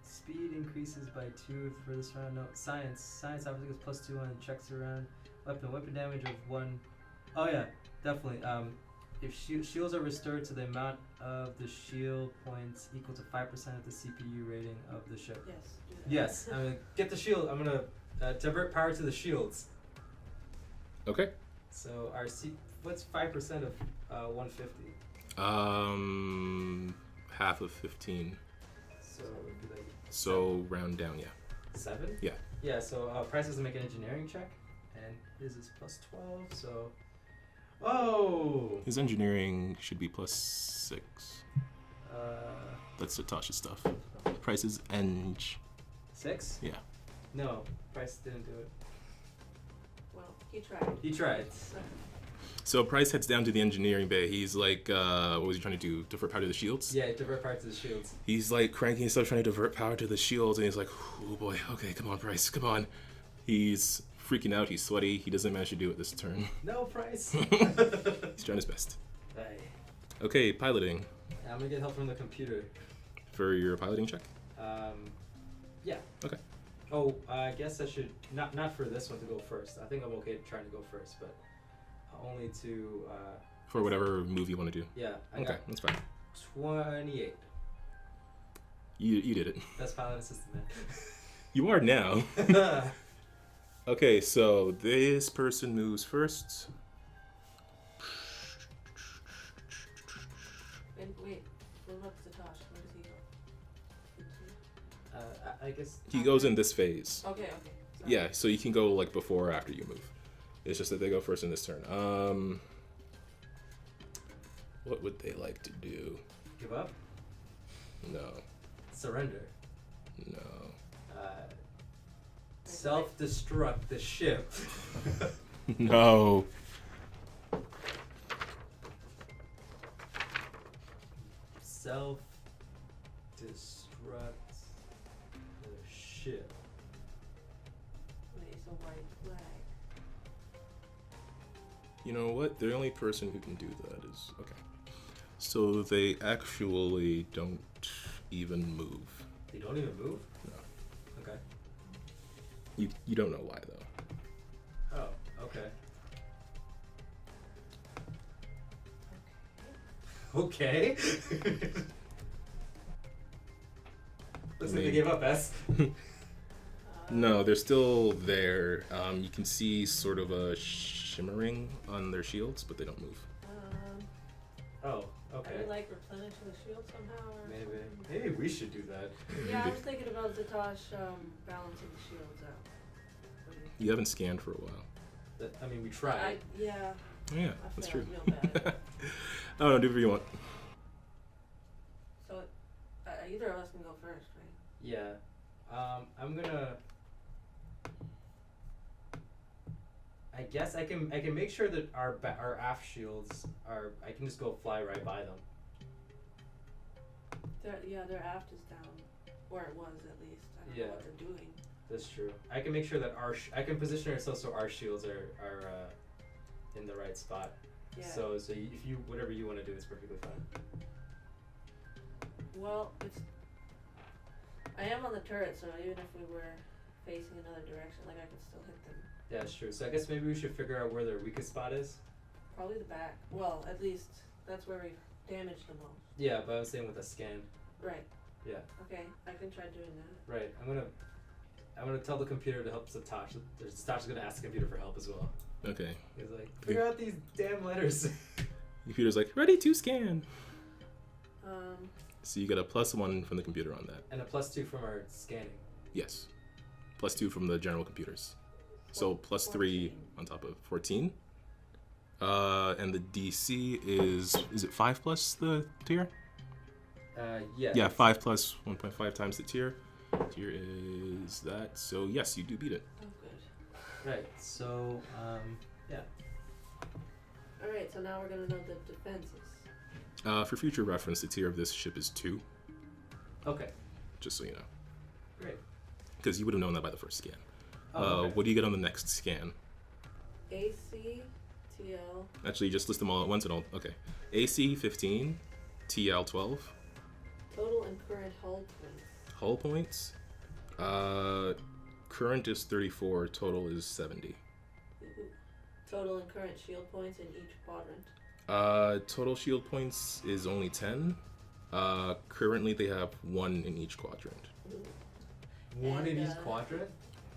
Speed increases by 2 for this round. No, science. Science obviously gets +2 on checks around. Weapon damage of 1. Oh yeah, definitely. If shields are restored to the amount of the shield points equal to 5% of the CPU rating of the ship. Yes. Do that. Yes, I'm gonna get the shield. I'm gonna divert power to the shields. Okay. So what's 5% of 150? Half of 15. So it would be like So round down, yeah. 7? Yeah. Yeah, so Price has to make an engineering check, and his is +12, so... Oh! His engineering should be +6. That's Satosha's stuff. Price is eng. 6? Yeah. No, Price didn't do it. Well, he tried. He tried. So Price heads down to the engineering bay. He's like, what was he trying to do? Divert power to the shields? Yeah, divert power to the shields. He's like cranking stuff, trying to divert power to the shields, and he's like, oh boy, okay, come on, Price, come on. He's freaking out, he's sweaty, he doesn't manage to do it this turn. No, Price! He's trying his best. Hey. Okay, piloting. I'm gonna get help from the computer. For your piloting check? Yeah. Okay. Oh, I guess I should not for this one to go first. I think I'm okay trying to go first, but only to For whatever move you want to do. yeah. I Okay, got that's fine. 28. You did it. That's pilot assistant, You are now. man. Okay, so this person moves first. Wait. What about Zatosh? Where does he go? I guess. He goes in this phase. Okay. Sorry. Yeah, so you can go like before or after you move. It's just that they go first in this turn. What would they like to do? Give up. No. Surrender. No. Self-destruct the ship. No. Self-destruct the ship. Wait, so white flag. You know what? The only person who can do that is okay. So they actually don't even move. They don't even move. No. Okay. You don't know why though. Oh, okay. Okay. Looks like they gave up, S. No, they're still there. You can see sort of a shimmering on their shields, but they don't move. Oh, Can okay. we like replenish the shield somehow or Maybe. something? Maybe we should do that. Yeah, I was thinking about Zatosh balancing the shields out. What do you think? You haven't scanned for a while. I mean, we tried. Yeah, Oh, yeah, I that's failed true. real bad. I don't know, do whatever you want. So either of us can go first, right? Yeah. I'm gonna. I guess I can make sure that our aft shields are. I can just go fly right by them. Their aft is down, or it was at least. I don't know what they're doing. That's true. I can make sure that I can position ourselves so our shields are in the right spot. Yeah. So if you whatever you want to do is perfectly fine. Well, I am on the turret, so even if we were facing another direction, like I could still hit them. Yeah, it's true. So I guess maybe we should figure out where their weakest spot is. Probably the back. Well, at least that's where we damaged the most. Yeah, but I was saying with a scan. Right. Yeah. Okay, I can try doing that. Right. I'm gonna tell the computer to help Zatosh. Zatosh is gonna ask the computer for help as well. Okay. He's like, figure out these damn letters. Computer's like, ready to scan. Um. So you get a +1 from the computer on that. And a +2 from our scanning. Yes. +2 from the general computers. So +3 14. on top of 14. And the DC is it 5 plus the tier? Yeah. Yeah, 5 plus 1.5 times the tier. Tier is that. So yes, you do beat it. Oh, good. Right. So yeah. All right. So now we're gonna know the defenses. For future reference, the tier of this ship is 2. Okay. Just so you know. Great. Because you would have known that by the first scan. Oh, okay. What do you get on the next scan? AC, TL. Actually, just list them all at once and I'll. Okay. AC 15, TL 12. Total and current hull points. Hull points. Current is 34. Total is 70. Ooh. Total and current shield points in each quadrant. Total shield points is only 10. Currently, they have 1 in each quadrant. Ooh. One in And, each quadrant.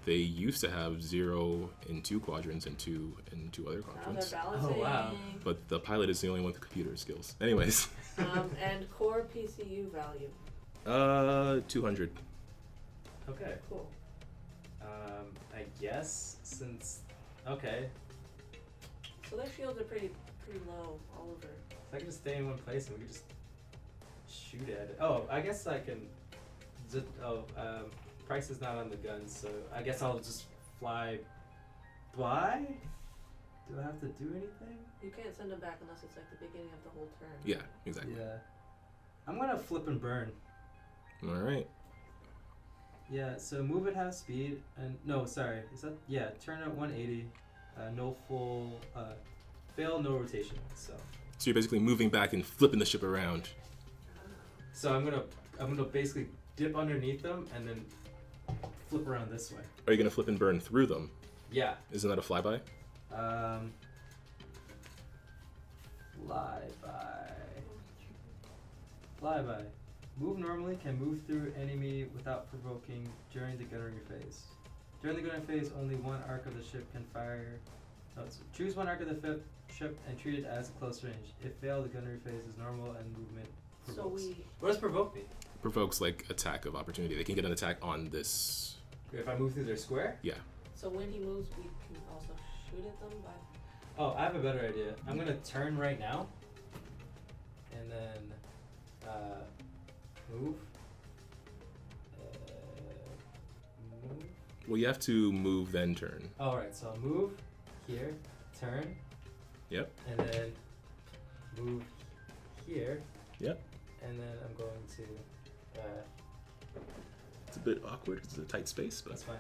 They used to have 0 in 2 quadrants and 2 in 2 other Now quadrants. they're balancing. Oh, wow. But the pilot is the only one with computer skills. Anyways. And core PCU value. 200. Okay. Cool. I guess since. Okay. So their shields are pretty low all over. If I can just stay in one place and we can just shoot at it. Oh, I guess I can. Price is not on the gun, so I guess I'll just fly by. Do I have to do anything? You can't send them back unless it's like the beginning of the whole turn. Yeah, exactly. Yeah. I'm gonna flip and burn. All right. Yeah. So move at half speed and no, sorry. Is that turn at 180. No full. Fail no rotation. So So you're basically moving back and flipping the ship around. So I'm gonna basically dip underneath them and then flip around this way. Are you gonna flip and burn through them? Yeah. Isn't that a flyby? Flyby. Move normally, can move through enemy without provoking during the gunnery phase. During the gunnery phase, only one arc of the ship can fire. Choose one arc of the ship and treat it as close range. If failed, the gunnery phase is normal and movement provokes. What does provoke mean? Provokes like attack of opportunity. They can get an attack on this. If I move through their square? Yeah. So when he moves, we can also shoot at them by. Oh, I have a better idea. I'm gonna turn right now, and then move. Move. Well, you have to move then turn. All right, so I'll move here, turn. Yep. And then move here. Yep. And then I'm going to. It's a bit awkward. It's a tight space, but That's fine.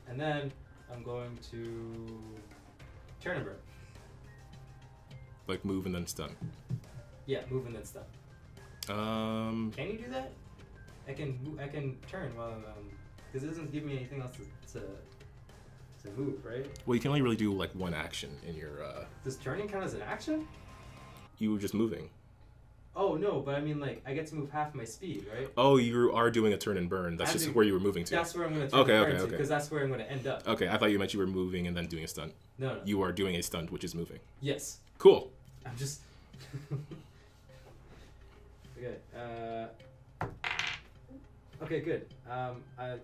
And then I'm going to turn and burn. like move and then stun. Yeah, move and then stun. Can you do that? I can turn while I'm Because it doesn't give me anything else to move, right? Well, you can only really do like one action in your. Does turning count as an action? You were just moving. Oh no, but I mean like I get to move half my speed, right? Oh, you are doing a turn and burn. That's just where you were moving to. That's where I'm going to turn and burn to, because that's where I'm going to end up. Okay, I thought you meant you were moving and then doing a stunt. No. You are doing a stunt, which is moving. Yes. Cool. I'm just. Okay. Okay, good.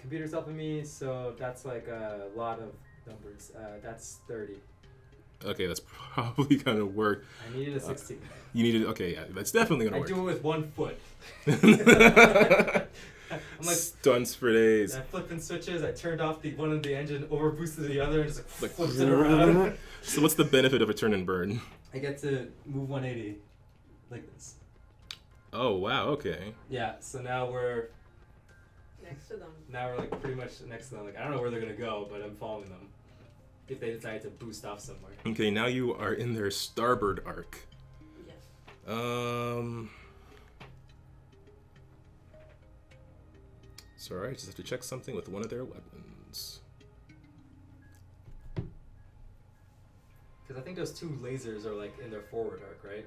Computer's helping me, so that's like a lot of numbers. That's 30. Okay, that's probably gonna work. I needed a 16. You needed. Okay, yeah, that's definitely gonna work. I do it with 1 foot. I'm like stunts for days. I flipping switches. I turned off one of the engine, over boosted the other, and just like flipped it around. So what's the benefit of a turn and burn? I get to move 180, like this. Oh wow. Okay. Yeah. So now we're Next to them. Now we're like pretty much next to them. Like I don't know where they're gonna go, but I'm following them. If they decide to boost off somewhere. Okay, now you are in their starboard arc. Yes. Sorry, I just have to check something with one of their weapons. Because I think those 2 lasers are like in their forward arc, right?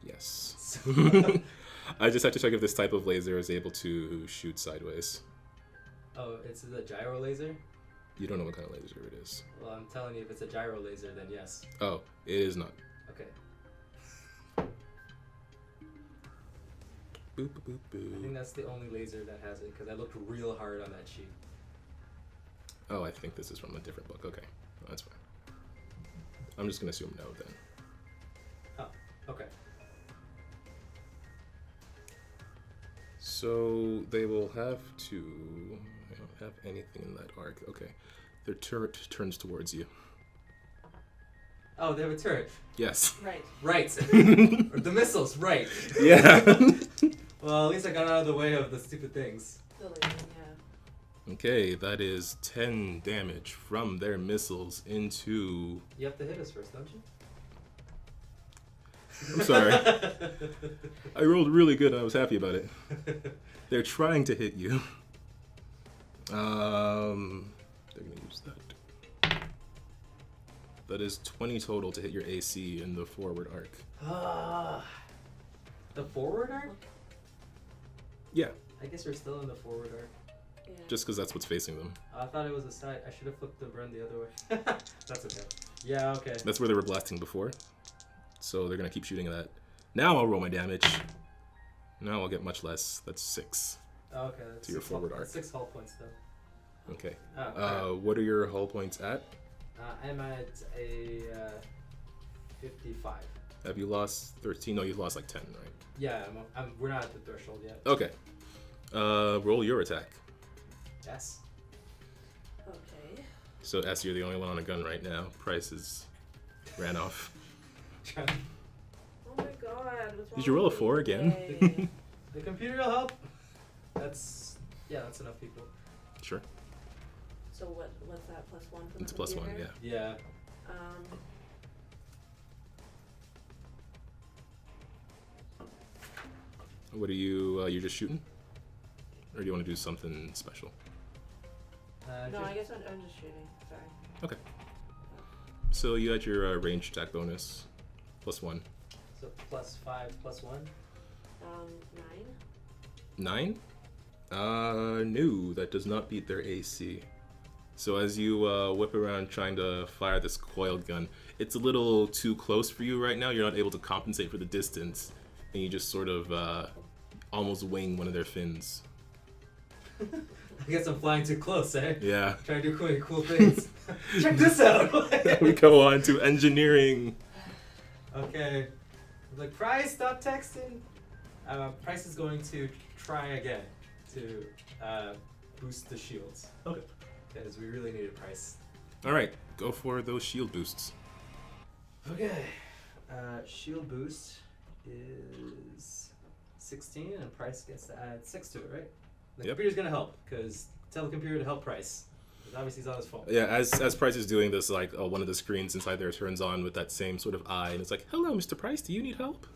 Yes. I just have to check if this type of laser is able to shoot sideways. Oh, it's a gyro laser? You don't know what kind of laser it is. Well, I'm telling you, if it's a gyro laser, then yes. Oh, it is not. Okay. Boop, boop, boop, boop. I think that's the only laser that has it, because I looked real hard on that sheet. Oh, I think this is from a different book. Okay, well, that's fine. I'm just gonna assume no then. Oh, okay. So they will have to. I don't have anything in that arc. Okay, their turret turns towards you. Oh, they have a turret. Yes. Right. Right. Or the missiles, right. Yeah. Well, at least I got out of the way of the stupid things. The laser, yeah. Okay, that is 10 damage from their missiles into. You have to hit us first, don't you? I'm sorry. I rolled really good and I was happy about it. They're trying to hit you. They're gonna use that. That is 20 total to hit your AC in the forward arc. The forward arc? Yeah, I guess we're still in the forward arc. Yeah. just because that's what's facing them. I thought it was a side. I should have flipped the run the other way. That's okay. Yeah, okay. That's where they were blasting before. So they're gonna keep shooting at that. Now I'll roll my damage. Now I'll get much less. That's 6. Oh, okay. That's To your forward arc. 6 hull points though. Okay. Oh, What are your hull points at? I'm at a 55. Have you lost 13? No, you've lost like 10, right? Yeah, we're not at the threshold yet. Okay. Roll your attack. Yes. Okay. So S, you're the only one on a gun right now. Price is ran off. Oh my god. What's wrong Did you roll a with 4 me again? today? The computer will help. That's enough people. Sure. So what's that? +1 from It's the +1, computer? yeah. Yeah. What are you, you're just shooting? Or do you want to do something special? No, I guess I'm just shooting. Sorry. Okay. So you had your range attack bonus, +1. So +5, +1. 9. 9? No, that does not beat their AC. So as you whip around trying to fire this coiled gun, it's a little too close for you right now. You're not able to compensate for the distance, and you just sort of almost wing one of their fins. I guess I'm flying too close, eh? Yeah. Trying to do cool things. Check this out! We go on to engineering. Okay. Like, Price, stop texting. Price is going to try again to boost the shields. Okay. Because we really need a Price. Alright, go for those shield boosts. Okay. Shield boost is 16, and Price gets to add 6 to it, right? The Yep. computer's gonna help, because tell the computer to help Price. Because obviously he's on his phone. Yeah, as Price is doing this, like one of the screens inside there turns on with that same sort of eye, and it's like, "Hello, Mr. Price, do you need help?"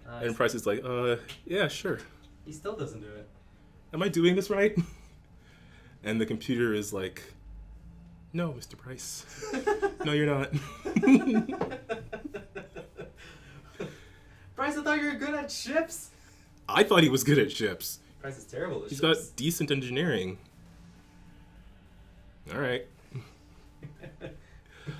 And Price is like, yeah, sure. He still doesn't do it. Am I doing this right?" And the computer is like, no, Mr. Price. No, you're not. Bryce, I thought you were good at ships. I thought he was good at ships. Bryce is terrible at He's ships. got decent engineering. All right.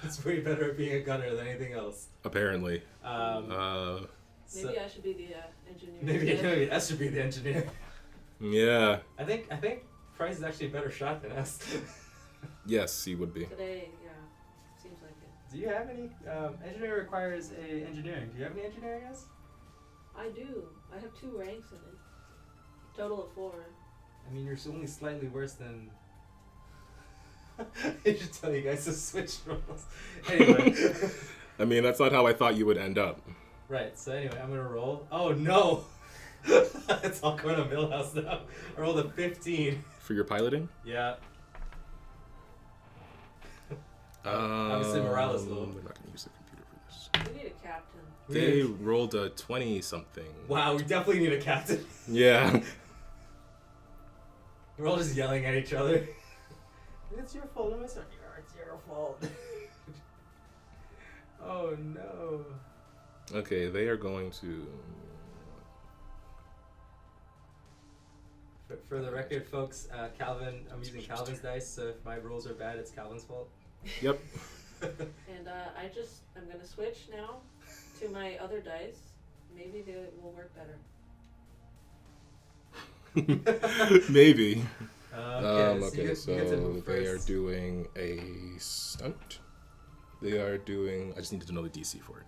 It's way better at being a gunner than anything else. Apparently. Maybe I should be the engineer. Maybe I should be the engineer. Yeah. I think Price is actually a better shot than us. Yes, he would be. Today, yeah, seems like it. Do you have any? Engineering requires a engineering. Do you have any engineering, guys? I do. I have 2 ranks in it. Total of 4. I mean, you're only slightly worse than. I should tell you guys to switch roles. Anyway. I mean, that's not how I thought you would end up. Right, so anyway, I'm gonna roll. Oh no! It's all going to Millhouse now. I rolled a 15. For your piloting? Yeah. Obviously morale is low. They're not going to use the computer for this. We need a captain. They rolled a 20-something. Wow, we definitely need a captain. Yeah. We're all just yelling at each other. It's your fault, it's not yours, it's your fault. Oh no. Okay, they are going to... For the record, folks, Calvin, I'm using Calvin's dice, so if my rolls are bad, it's Calvin's fault. Yep. And I'm gonna switch now to my other dice. Maybe they will work better. Maybe. Okay, So you get to move they are first. doing a stunt. They are doing... I just needed to know the DC for it.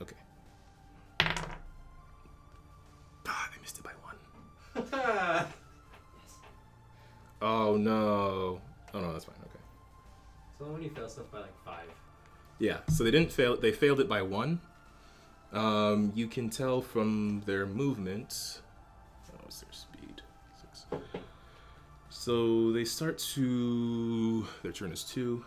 Okay. Ah, they missed it by 1. Yes. Oh no. Oh no, that's fine. Okay. So when you fail stuff by like 5. Yeah. So they didn't fail. They failed it by 1. You can tell from their movement. Oh, what's their speed? 6. So they start to. Their turn is 2.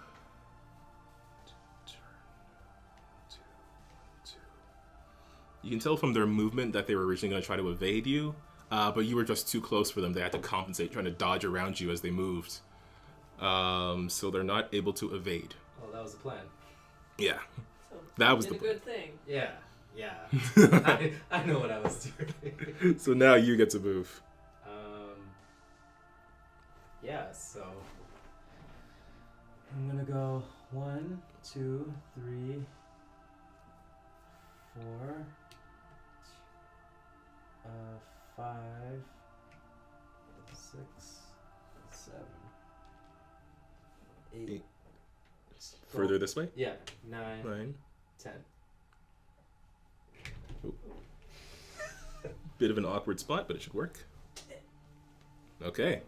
You can tell from their movement that they were originally going to try to evade you, but you were just too close for them. They had to compensate, trying to dodge around you as they moved. So they're not able to evade. Oh, that was the plan. Yeah, So that was did the a plan. good thing. Yeah. I know what I was doing. So now you get to move. Yeah, so I'm gonna go 1, 2, 3, 4, 5, 6, 7, 8. Further this way. Yeah, 9, 9. 10. Bit of an awkward spot, but it should work. Okay.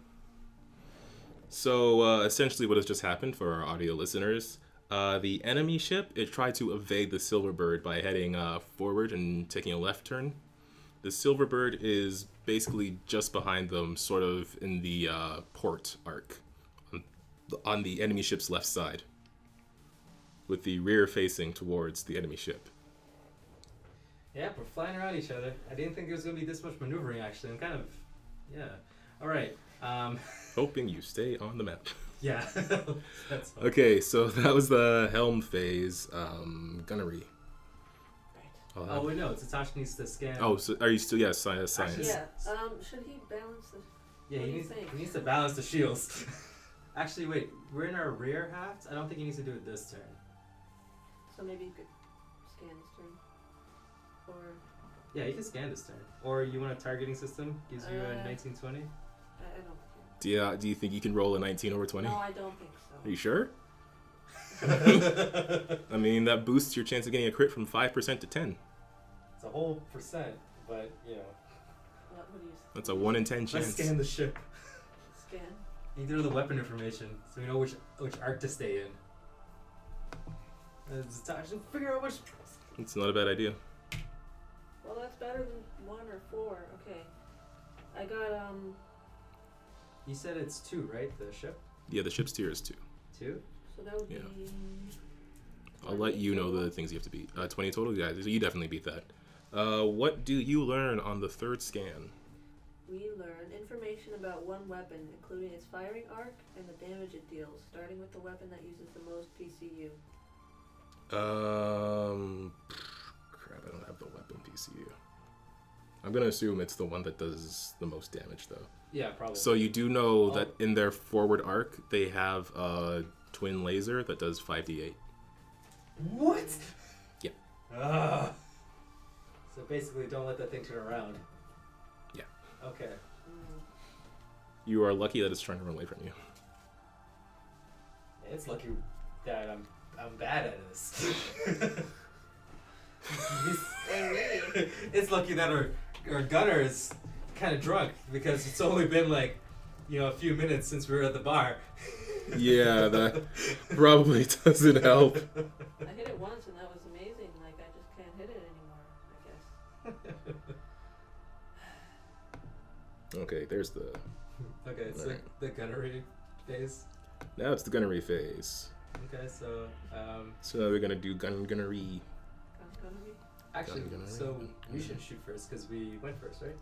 So essentially what has just happened for our audio listeners, the enemy ship, it tried to evade the Silverbird by heading forward and taking a left turn. The Silverbird is basically just behind them, sort of in the port arc, on the enemy ship's left side, with the rear facing towards the enemy ship. Yeah, we're flying around each other. I didn't think there was going to be this much maneuvering, actually. I'm kind of... Yeah. All right. Hoping you stay on the map. Yeah. That's fine. Okay, so that was the Helm Phase, Gunnery. Oh, wait, no. Tatashi needs to scan... Oh, so are you still... Yes, science. Yeah. Should he balance the... Yeah, what do he you think? needs to balance the shields. Actually, wait. We're in our rear half. I don't think he needs to do it this turn. So maybe you could scan his turn. Or... Yeah, you can scan this turn. Or you want a targeting system? Gives you a 1920? I don't Do you think you can roll a 19 over 20? No, I don't think Are so. you sure? I mean, that boosts your chance of getting a crit from 5% to 10. It's a whole percent, but, you know. What do you say? That's a 1 in 10 chance. Let's scan the ship. Scan? You need to know the weapon information, so we know which arc to stay in. Tatashi, figure out which... It's not a bad idea. Well, that's better than 1 or 4. Okay. I got, You said it's 2, right? The ship? Yeah, the ship's tier is 2. 2? so that would Yeah. be... I'll let you know the things you have to beat. 20 total? Yeah, so you definitely beat that. What do you learn on the third scan? we learn information about one weapon, including its firing arc and the damage it deals, starting with the weapon that uses the most PCU. Crap, I don't have the weapon PCU. I'm gonna assume it's the one that does the most damage, though. Yeah, probably. So you do know that in their forward arc, they have a twin laser that does 5d8. What? Yeah. So basically, don't let that thing turn around. Yeah. Okay. You are lucky that it's trying to run away from you. It's lucky that I'm bad at this. It's lucky that our gunner is kind of drunk because it's only been like, a few minutes since we were at the bar. Yeah, that probably doesn't help. I hit it once and that was amazing. Like, I just can't hit it anymore, I guess. Okay, there's the... Okay, it's Right. the gunnery phase. Now it's the gunnery phase. Okay, so... So now we're gonna do gunnery. Gunnery? Actually, Gunnery. so we should shoot first because we went first, right?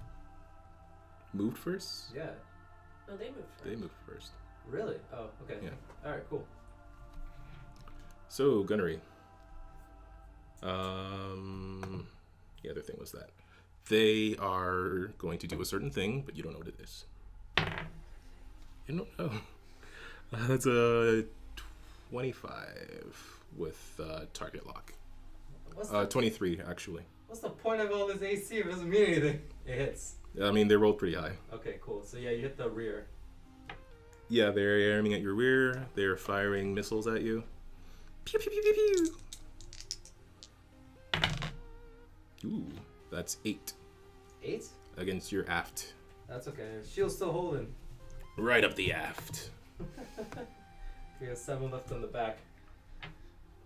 Moved first? Yeah. No, they moved first. They moved first. Really? Oh, okay. Yeah. Alright, cool. So, gunnery. The other thing was that they are going to do a certain thing, but you don't know what it is. You don't know. That's a 25 with target lock. 23, actually. What's the point of all this AC if it doesn't mean anything? It hits. I mean, they rolled pretty high. Okay, cool. So yeah, you hit the rear. Yeah, they're aiming at your rear. They're firing missiles at you. Pew, pew, pew, pew, pew. Ooh, that's 8 8? against your aft. That's okay. Shield's still holding. Right up the aft. We have 7 left on the back.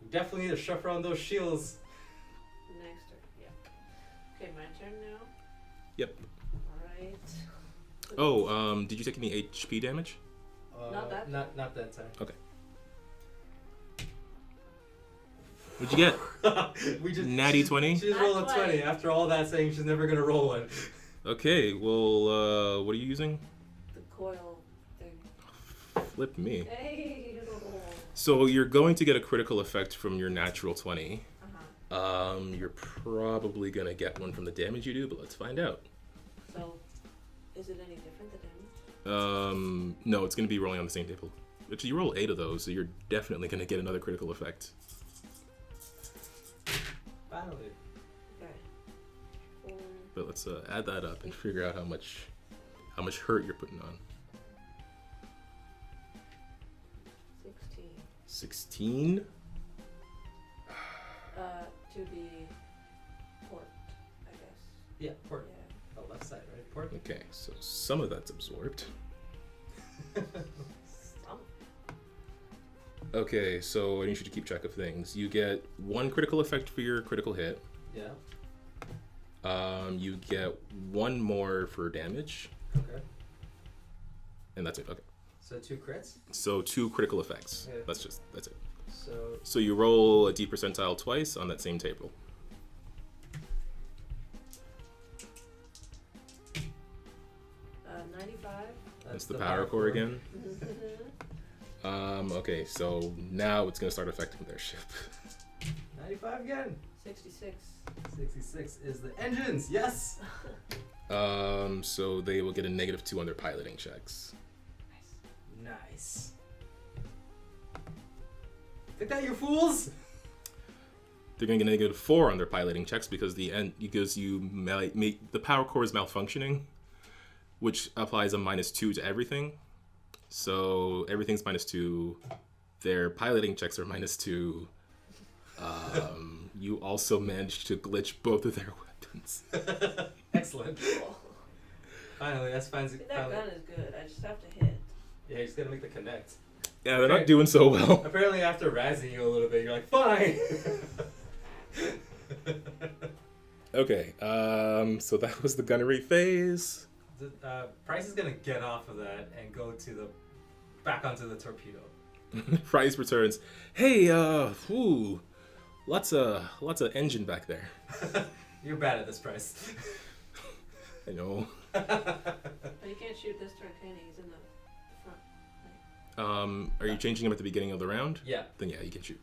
We definitely need to shuffle around those shields. Next turn, yeah. Okay, my turn now. Yep. Alright. Oh, did you take any HP damage? Not that time. Not that time. Okay. What'd you get? We just Natty 20? She just rolled a 20 after all that saying she's never gonna roll one. Okay, well, what are you using? The coil thing. Flip me. Hey! So you're going to get a critical effect from your natural 20. Uh-huh. You're probably gonna get one from the damage you do, but let's find out. So, is it any different, the damage? No, it's gonna be rolling on the same table. Actually, you roll 8 of those, so you're definitely gonna get another critical effect. Finally. Okay. But let's add that up and figure out how much hurt you're putting on. 16. 16? To be port, I guess. Yeah, port. Yeah. Oh, left side, right? Port. Okay, so some of that's absorbed. Some. Okay, so I need you to keep track of things. You get 1 critical effect for your critical hit. Yeah. You get 1 more for damage, Okay. and that's it. Okay. So 2 crits. So 2 critical effects. Yeah. That's it. So So you roll a D percentile twice on that same table. 95. That's the power core again. Mm-hmm. Okay, so now it's gonna start affecting their ship. 95 again. 66. 66 is the engines. Yes. So they will get a -2 on their piloting checks. Nice. Take that, you fools! They're gonna get a -4 on their piloting checks because the power core is malfunctioning, which applies a -2 to everything. So everything's -2. Their piloting checks are -2. You also managed to glitch both of their weapons. Excellent. Cool. Finally, that's fine. That gun is good. I just have to hit. Yeah, you just gotta make the connect. Yeah, they're Okay. not doing so well. Apparently, after razzing you a little bit, you're like, fine. Okay, so that was the gunnery phase. Price is gonna get off of that and go back onto the torpedo. Price returns. Hey, lots of engine back there. You're bad at this, Price. I know. shoot this turn, can he? He's in the front. Are you changing him at the beginning of the round? Yeah. Then yeah, you can shoot.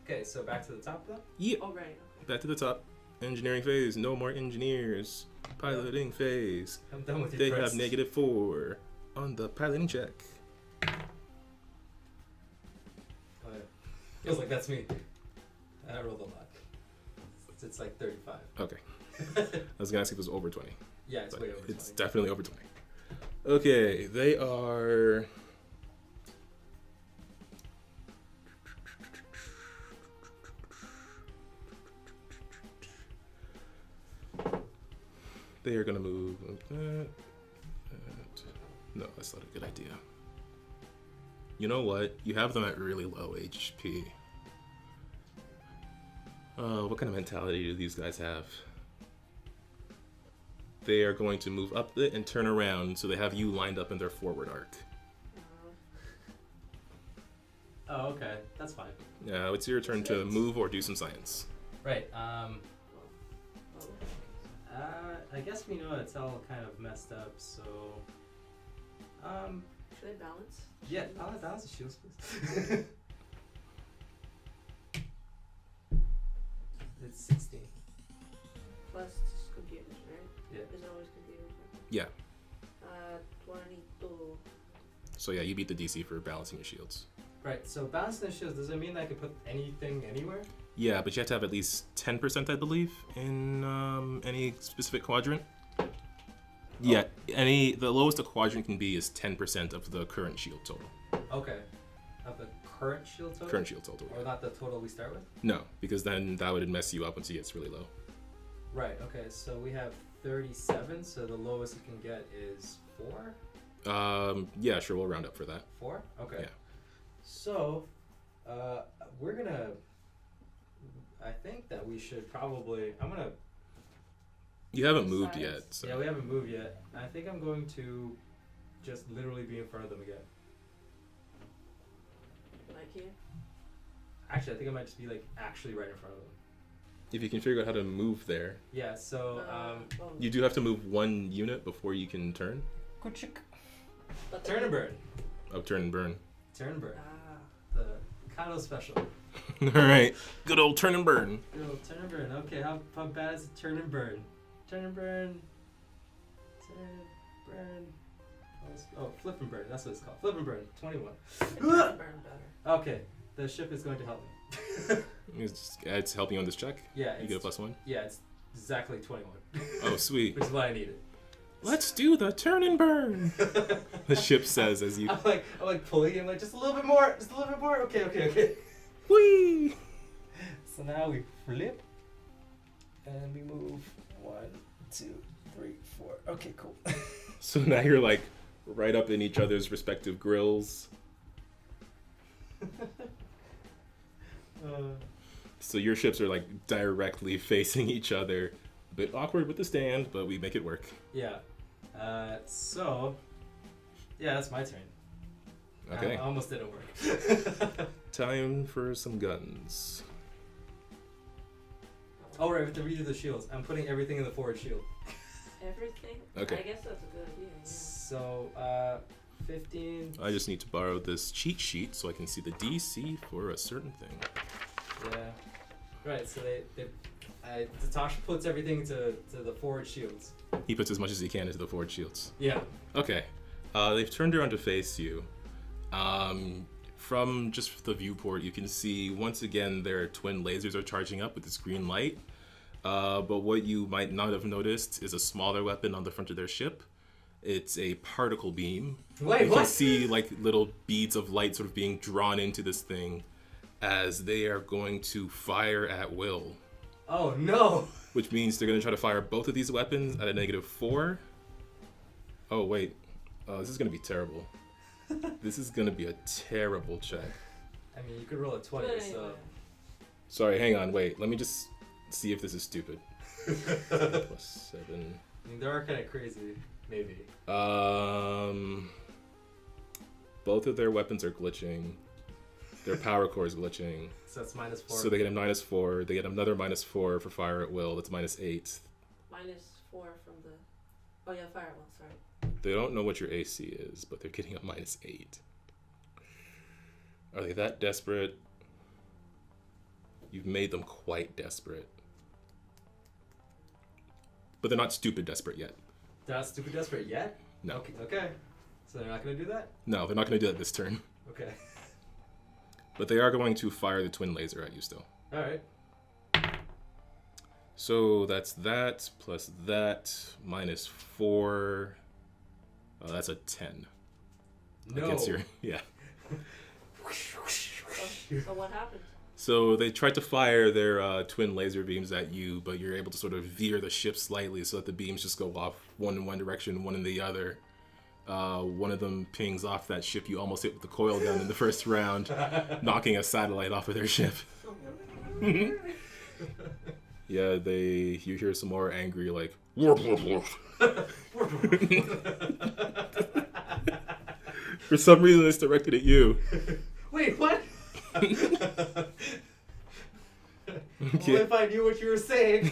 Okay, so back to the top though? Yeah. Oh, right. Okay. Back to the top. Engineering phase. No more engineers. Piloting phase. I'm done with They your have -4 on the piloting check. Oh, yeah. Feels like that's me. I rolled a lot. It's like 35. Okay. I was gonna ask if it was over 20. Yeah, it's But way over 20. it's definitely over 20. Okay, they are. They are gonna move like that. No, that's not a good idea. You know what? You have them at really low HP. What kind of mentality do these guys have? They are going to move up it and turn around, so they have you lined up in their forward arc. Oh, okay. That's fine. Now it's your turn to move or do some science. Right. I guess we know it's all kind of messed up, so... Should I balance? Yeah, balance the shields, please. It's 16. Plus computers, right? Yeah. Is it always computers? Yeah. 22. So yeah, you beat the DC for balancing your shields. Right, so balancing the shields, does it mean that I can put anything anywhere? Yeah, but you have to have at least 10%, I believe, in any specific quadrant. Yeah, the lowest a quadrant can be is 10% of the current shield total. Okay. Of the current shield total? Current shield total. Or not the total we start with? No, because then that would mess you up once it gets really low. Right, okay, so we have 37, so the lowest you can get is 4? Yeah, sure, we'll round up for that. 4? Okay. Yeah. So, we're gonna... I think that we should probably... I'm gonna... You haven't moved Science. yet, so. Yeah, we haven't moved yet. I think I'm going to just literally be in front of them again. Like here? Actually, I think I might just be like actually right in front of them. If you can figure out how to move there, Yeah, so, you do have to move one unit before you can turn. But turn and burn. Oh, turn and burn. Turn and burn. Ah. The Hekato special. Alright, good old turn and burn. Yo, turn and burn. Okay, how bad is it? Turn and burn. Turn and burn. Turn and burn. Oh, flip and burn. That's what it's called. Flip and burn. 21. It doesn't burn better. Okay, the ship is going to help me. It's helping you on this check. Yeah, You get a +1. Yeah, it's exactly 21. Oh, sweet. Which is why I need it. Let's do the turn and burn. The ship says as you. I'm like pulling him like just a little bit more, just a little bit more. Okay. Whee! So now we flip, and we move 1, 2, 3, 4. Okay, cool. So now you're like right up in each other's respective grills. So your ships are like directly facing each other. A bit awkward with the stand, but we make it work. Yeah. So, yeah, that's my turn. Okay. I almost didn't work. Time for some guns. Oh, right, we have to redo the shields. I'm putting everything in the forward shield. Everything? Okay. I guess that's a good idea, yeah. So, 15. I just need to borrow this cheat sheet so I can see the DC for a certain thing. Yeah. Right, so Natasha puts everything to the forward shields. He puts as much as he can into the forward shields. Yeah. Okay. They've turned around to face you. From just the viewport, you can see once again their twin lasers are charging up with this green light. But what you might not have noticed is a smaller weapon on the front of their ship. It's a particle beam. Wait, you what? can see like little beads of light sort of being drawn into this thing as they are going to fire at will. Oh, no. Which means they're going to try to fire both of these weapons at a -4. Oh, wait. This is going to be terrible. This is going to be a terrible check. I mean, you could roll a 20, But so... anyway. Sorry, hang on, wait. Let me just see if this is stupid. +7. I mean, they are kind of crazy, maybe. Both of their weapons are glitching. Their power core is glitching. So that's -4. So they get a -4. They get another -4 for fire at will. That's -8. -4 from the... Oh, yeah, firewall, sorry. They don't know what your AC is, but they're getting a -8. Are they that desperate? You've made them quite desperate. But they're not stupid desperate yet. They're not stupid desperate yet? No. Okay. So they're not going to do that? No, they're not going to do that this turn. Okay. But they are going to fire the twin laser at you still. Alright. So that's that, plus that, -4. That's a 10. No. Against your, yeah. So what happened? So they tried to fire their twin laser beams at you, but you're able to sort of veer the ship slightly so that the beams just go off one in one direction, one in the other. One of them pings off that ship you almost hit with the coil gun in the first round, knocking a satellite off of their ship. Yeah, you hear some more angry, like, warp, warp, warp. For some reason, it's directed at you. Wait, what? Okay. Well, if I knew what you were saying.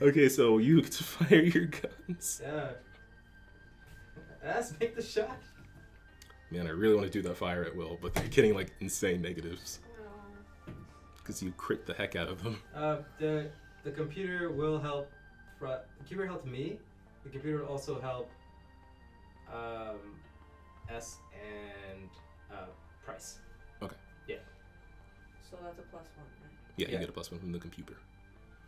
Okay, so you get to fire your guns. Yeah. Let's make the shot. Man, I really want to do that fire at will, but they're getting like insane negatives. Because you crit the heck out of them. The computer will help. The computer helped me. The computer will also help S and Price. Okay. Yeah. So that's a +1, right? Yeah, Yeah. you get a +1 from the computer.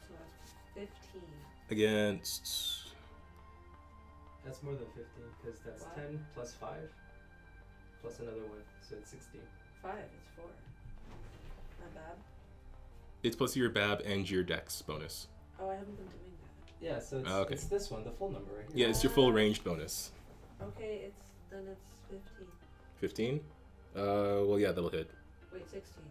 So that's 15. Against... That's more than 15 because that's Wow. 10 plus 5 plus another one, so it's 16. 5, it's 4. Not bad. It's plus your BAB and your Dex bonus. Oh, I haven't been doing that. Yeah, so it's, Okay. it's this one, the full number right here. Yeah, it's your full ranged bonus. Okay, it's 15. 15? Well, yeah, that'll hit. Wait, 16.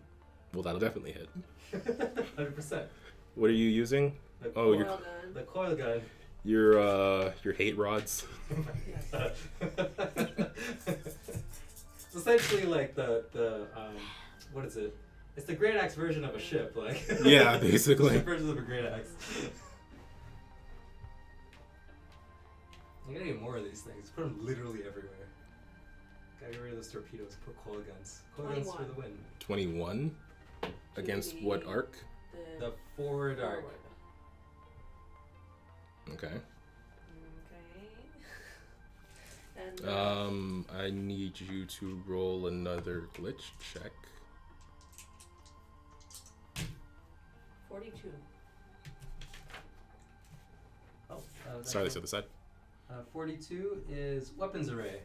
Well, that'll definitely hit. 100%. What are you using? The Oh, coil, your Well done. the coil gun. your hate rods. Yes. It's essentially like the what is it? It's the great axe version of a ship, like. Yeah, basically. Ship version of a great axe. I'm gonna get more of these things. Put them literally everywhere. Gotta get rid of those torpedoes. Put coil guns. Coil guns for 21. the win. 21? Against the- what arc? The forward arc. forward. Okay. Okay. And I need you to roll another glitch check. 42. Oh, Sorry, that's the other side. 42 is weapons array.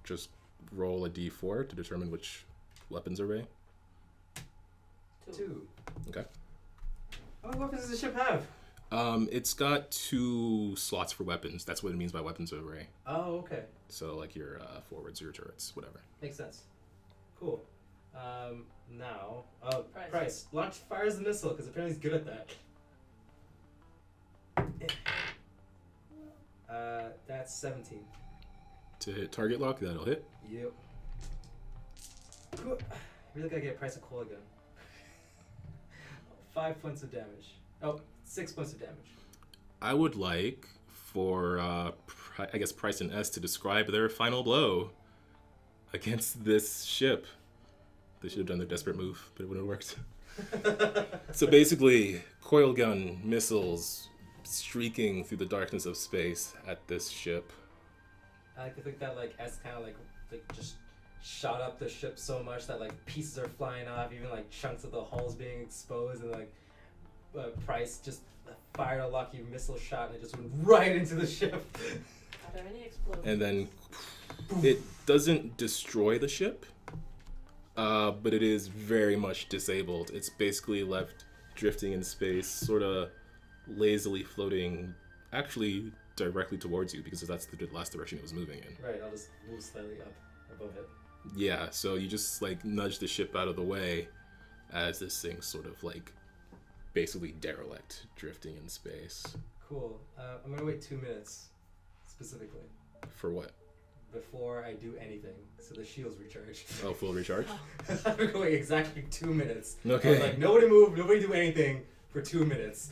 Just roll a d4 to determine which weapons array. 2. Okay. How many weapons does the ship have? It's got 2 slots for weapons. That's what it means by weapons array. Oh, okay. So like your forwards, your turrets, whatever. Makes sense. Cool. Now, Price. Launch fires the missile because apparently he's good at that. That's 17. To hit target lock, that'll hit. Yep. Cool. Really gotta get Price a coil gun. 5 points of damage. Oh, 6 points of damage. I would like for I guess Price and S to describe their final blow against this ship. They should have done their desperate move, but it wouldn't have worked. So basically, coil gun missiles streaking through the darkness of space at this ship. I like to think that like S kind of like just shot up the ship so much that like pieces are flying off, even like chunks of the hull's being exposed, and like Price just fired a lucky missile shot and it just went right into the ship. Are there any explosions? And then it doesn't destroy the ship, but it is very much disabled. It's basically left drifting in space, sort of lazily floating, actually directly towards you, because that's the last direction it was moving in. Right, I'll just move slightly up above it. Yeah, so you just like nudge the ship out of the way as this thing's sort of like basically derelict, drifting in space. Cool. I'm gonna wait 2 minutes, specifically, For what? before I do anything, so the shield's recharge. Oh, full recharge? I'm gonna wait exactly 2 minutes. Okay. I was like, nobody move, nobody do anything for 2 minutes.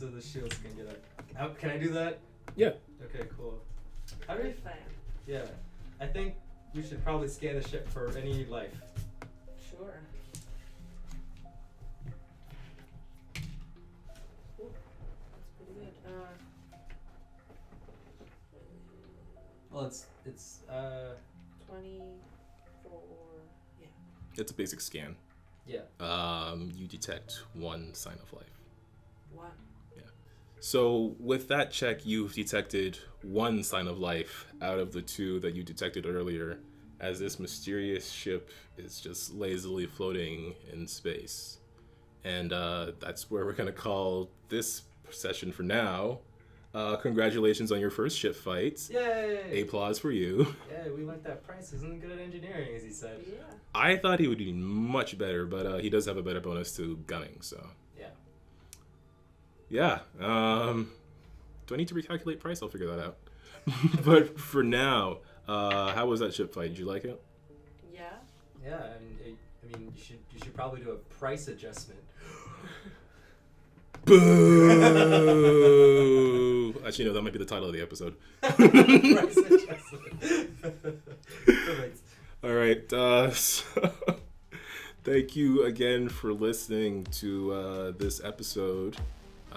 so the shields can get up. Can I do that? Yeah. Okay, cool. How do we? Big fan. Yeah, I think we should probably scan the ship for any life. Sure. Ooh, that's pretty good. Well, it's 24. Yeah. It's a basic scan. yeah. You detect one sign of life. One. So with that check, you've detected one sign of life out of the two that you detected earlier, as this mysterious ship is just lazily floating in space. And that's where we're going to call this session for now. Congratulations on your first ship fight. Yay! Applause for you. Yeah, we learned that Price isn't good at engineering, as he said. Yeah. I thought he would be much better, but he does have a better bonus to gunning, so... Yeah. Do I need to recalculate price? I'll figure that out. But for now, how was that ship fight? Did you like it? Yeah. Yeah, I mean, you should probably do a price adjustment. Boo! Actually, no, that might be the title of the episode. Price adjustment. Perfect. All right. So thank you again for listening to this episode.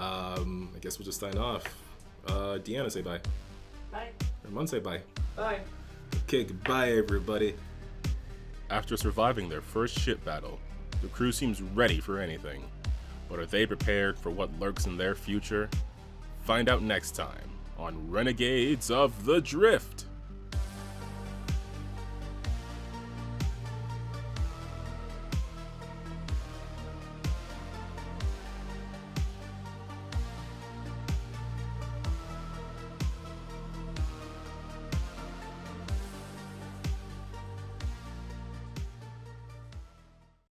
I guess we'll just sign off. Deanna, say bye. Bye. Ramon, say bye. Bye. Okay, goodbye, everybody. After surviving their first ship battle, the crew seems ready for anything. But are they prepared for what lurks in their future? Find out next time on Renegades of the Drift.